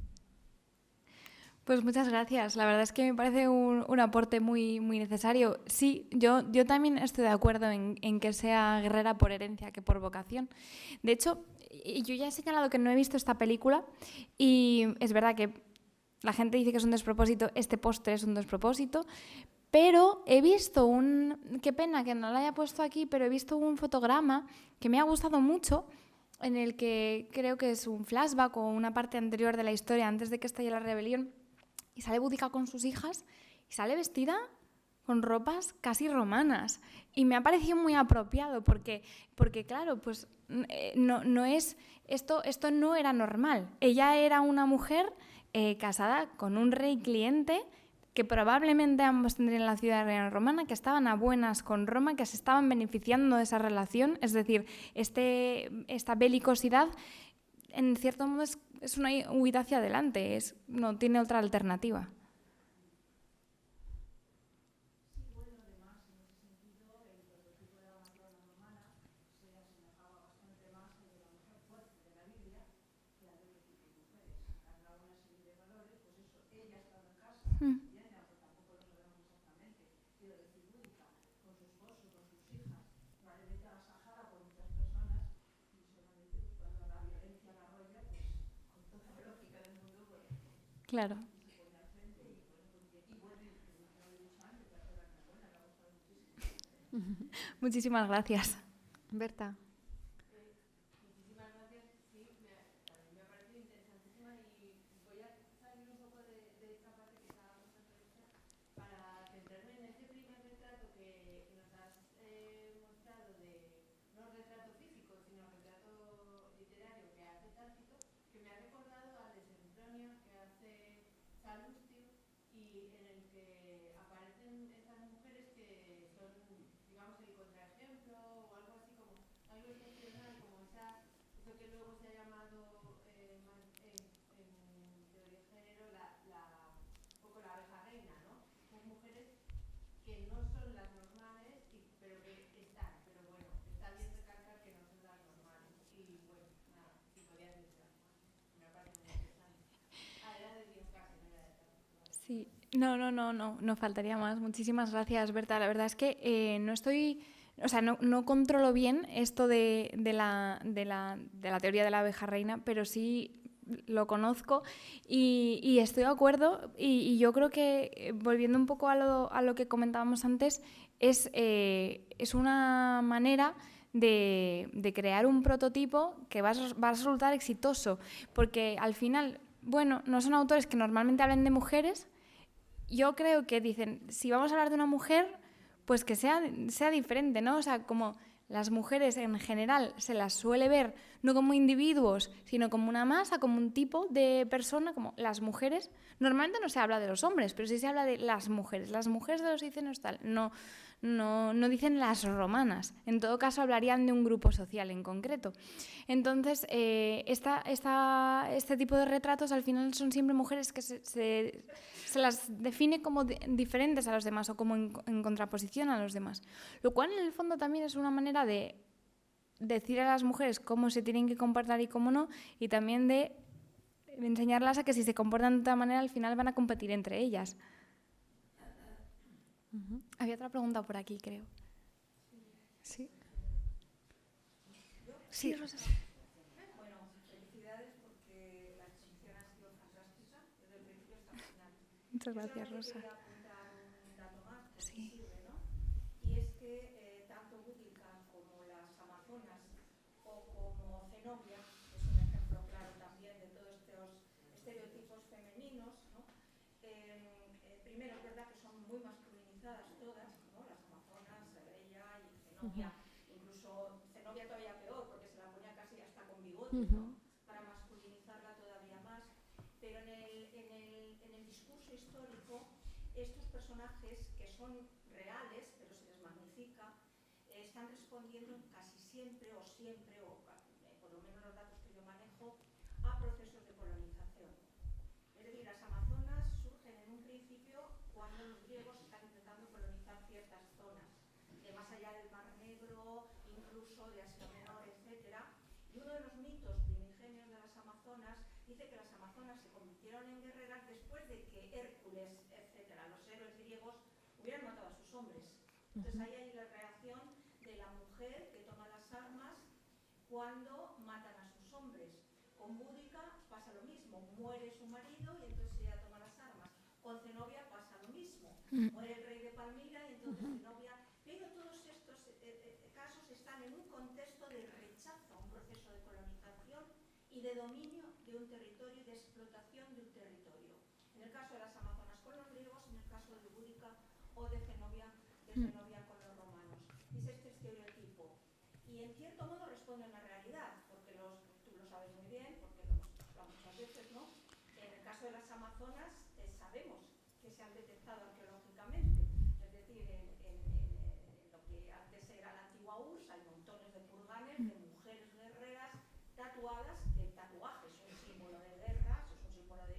Pues muchas gracias. La verdad es que me parece un aporte muy, muy necesario. Sí, yo también estoy de acuerdo en que sea guerrera por herencia que por vocación. De hecho, yo ya he señalado que no he visto esta película y es verdad que la gente dice que es un despropósito, este postre es un despropósito, pero he visto qué pena que no lo haya puesto aquí, pero he visto un fotograma que me ha gustado mucho, en el que creo que es un flashback o una parte anterior de la historia antes de que estalle la rebelión. Y sale Boudica con sus hijas y sale vestida con ropas casi romanas. Y me ha parecido muy apropiado porque claro, pues no es esto no era normal. Ella era una mujer casada con un rey cliente que probablemente ambos tendrían la ciudadanía romana, que estaban a buenas con Roma, que se estaban beneficiando de esa relación. Es decir, esta belicosidad en cierto modo es una huida hacia adelante, no tiene otra alternativa.
Sí, bueno, además, en ese sentido, el prototipo de la amazona romana se asemejaba bastante más al de la mujer fuerte de la Biblia que al de otro tipo de mujeres. Cargaba una serie de valores, pues eso, ella estaba en casa, bien, aunque tampoco lo sabemos exactamente, quiero decir, Boudica, con su esposo, con sus hijas, probablemente agasajada por muchas personas, y solamente pues, cuando la violencia la arrolla, pues con toda la lógica del mundo, pues,
claro.
se pone al frente y bueno,
Muchísimas gracias.
Berta.
Muchísimas gracias. Sí, también me ha parecido interesantísima y voy a salir un poco de esta parte que estábamos entrevista para centrarme en ese primer retrato que nos has mostrado no retrato físico, sino retrato literario que hace Tácito, que me ha recordado a Desenfronio que hace Salustio y en el que aparecen estas mujeres que son, digamos, el contraejemplo o algo así como algo excepcional, como eso que luego se ha llamado en teoría de género un poco la abeja reina, ¿no? Son mujeres que no son las normales, pero que están, pero bueno, está bien recalcar que no son las normales. Y bueno, nada, si podías decir algo más, me ha parecido muy interesante. Era de guión casi, no era de tal.
Sí, no faltaría más. Muchísimas gracias, Berta. La verdad es que no estoy, o sea, no controlo bien esto de la teoría de la abeja reina, pero sí lo conozco y estoy de acuerdo. Y yo creo que, volviendo un poco a lo que comentábamos antes, es una manera de crear un prototipo que va a resultar exitoso, porque al final, bueno, no son autores que normalmente hablen de mujeres. Yo creo que dicen, si vamos a hablar de una mujer, pues que sea diferente, ¿no? O sea, como las mujeres en general se las suele ver no como individuos, sino como una masa, como un tipo de persona, como las mujeres. Normalmente no se habla de los hombres, pero sí se habla de las mujeres. Las mujeres de los Cicenos tal, no dicen las romanas. En todo caso, hablarían de un grupo social en concreto. Entonces, este tipo de retratos al final son siempre mujeres que se las define como diferentes a los demás o como en contraposición a los demás. Lo cual, en el fondo, también es una manera de decir a las mujeres cómo se tienen que comportar y cómo no, y también de enseñarlas a que si se comportan de otra manera, al final van a competir entre ellas. Había otra pregunta por aquí, creo. Sí. Sí, Rosa.
Bueno, felicidades porque la exposición ha sido fantástica desde el principio hasta el final.
Muchas gracias,
Yo
Rosa.
quería apuntar un dato más, porque
Sí.
sirve, ¿no? Y es que tanto Boudica como las Amazonas o como Zenobia, que es un ejemplo claro también de todos estos estereotipos femeninos, ¿no? Primero es verdad que son muy masculinizadas todas, ¿no? Las Amazonas, ella y Zenobia, incluso Zenobia todavía peor, porque se la ponía casi hasta con bigote, ¿no? Para masculinizarla todavía más. Pero en el discurso histórico, estos personajes que son reales, pero se les magnifica, están respondiendo casi siempre, o por lo menos los datos que yo manejo, a procesos de colonización. Es decir, las Amazonas surgen en un principio cuando los griegos están intentando colonizar ciertas zonas, de más allá del Mar Negro, incluso de Asia Menor, etc. Y uno de los mitos primigenios de las Amazonas dice que las Amazonas se convirtieron en guerreras después de que Hércules, etc., los héroes griegos, hubieran matado a sus hombres. Entonces ahí hay la reacción de la mujer que toma las armas cuando matan a sus hombres. Con Boudica pasa lo mismo, muere su marido y entonces ella toma las armas. Con Zenobia pasa lo mismo, muere el rey de Palmira y entonces Zenobia... Pero todos estos casos están en un contexto de rechazo a un proceso de colonización y de dominio de un territorio y de explotación de un territorio. En el caso de las Amazonas con los griegos, en el caso de Boudica o de Zenobia con los romanos. Es este estereotipo. Y en cierto modo responde a una realidad, porque tú lo sabes muy bien, porque lo hemos hablado muchas veces, ¿no? En el caso de las Amazonas sabemos que se han detectado arqueológicamente, es decir, en lo que antes era la antigua URSS hay montones de kurganes de mujeres guerreras tatuadas, que el tatuaje es un símbolo de guerra, es un símbolo de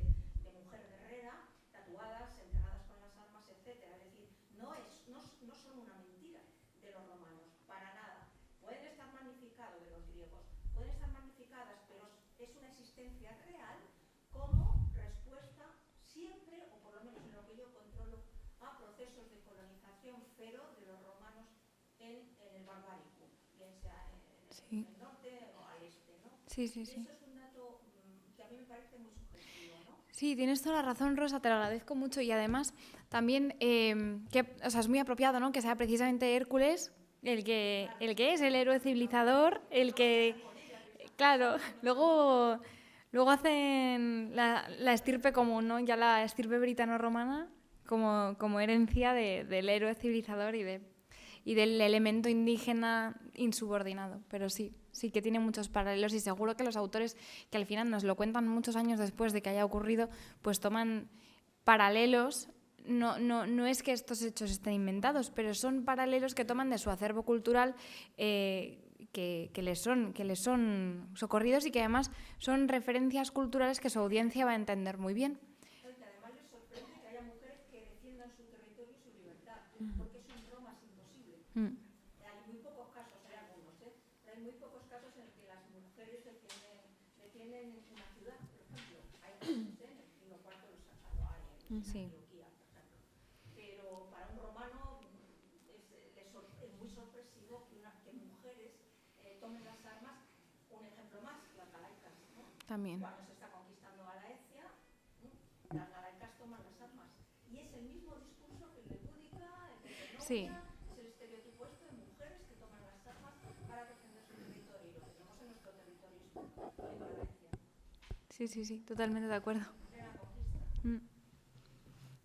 mujer guerrera, tatuadas, enterradas con las armas, etc. Es decir, no son una mentira de los romanos, para nada. Pueden estar magnificados de los griegos, pueden estar magnificadas, pero es una existencia real como respuesta siempre, o por lo menos en lo que yo controlo, a procesos de colonización feroz de los romanos en el Barbaricum, bien sea en el norte o al este, ¿no?
Sí.
Eso es un dato que a mí me parece muy subjetivo, ¿no?
Sí, tienes toda la razón, Rosa, te lo agradezco mucho. Y además, también, es muy apropiado, ¿no?, que sea precisamente Hércules el que es el héroe civilizador, el que... Claro, luego hacen la estirpe común, ¿no?, ya la estirpe britano-romana como herencia del héroe civilizador y del elemento indígena insubordinado. Pero sí que tiene muchos paralelos, y seguro que los autores, que al final nos lo cuentan muchos años después de que haya ocurrido, pues toman paralelos. No es que estos hechos estén inventados, pero son paralelos que toman de su acervo cultural, que les son socorridos, y que además son referencias culturales que su audiencia va a entender muy bien.
Además les sorprende que haya mujeres que defiendan su territorio y su libertad, porque eso en Roma es imposible. Hay muy pocos casos, hay algunos, pero hay muy pocos casos en los que las mujeres defienden una ciudad, por ejemplo. Hay casos, en el siglo IV lo hay, en Antioquía, por ejemplo. Pero para un romano es muy sorpresivo que mujeres tomen las armas. Un ejemplo más, las galaicas, ¿no?
También.
Cuando se está conquistando Galaecia, las galaicas toman las armas. Y es el mismo discurso que el de Búdica, el de Zenobia,
Sí.
es el estereotipo de mujeres que toman las armas para defender su territorio. Y lo tenemos en nuestro territorio histórico, en Galaecia.
Sí, totalmente de acuerdo.
Plena conquista.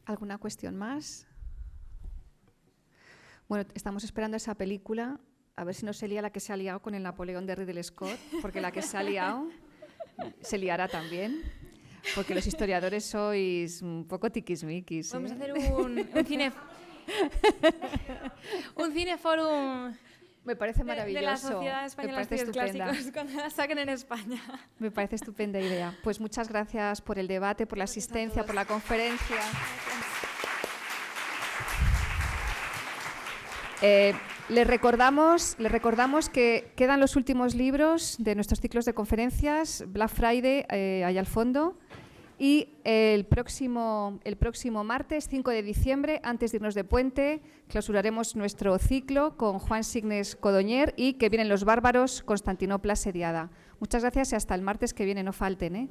¿Alguna cuestión más? Bueno, estamos esperando esa película, a ver si no se lía la que se ha liado con el Napoleón de Ridley Scott, porque la que se ha liado se liará también, porque los historiadores sois un poco tiquismiquis.
Vamos a hacer un cineforum
Me parece maravilloso.
de la Sociedad Española de
me parece
Estudios
estupenda.
Clásicos cuando la saquen en España.
Me parece estupenda idea. Pues muchas gracias por el debate, por la asistencia, por la conferencia. Les recordamos que quedan los últimos libros de nuestros ciclos de conferencias, Black Friday, allá al fondo, y el próximo martes, 5 de diciembre, antes de irnos de puente, clausuraremos nuestro ciclo con Juan Signes Codoñer y Que vienen los bárbaros, Constantinopla asediada. Muchas gracias y hasta el martes que viene, no falten, ¿eh?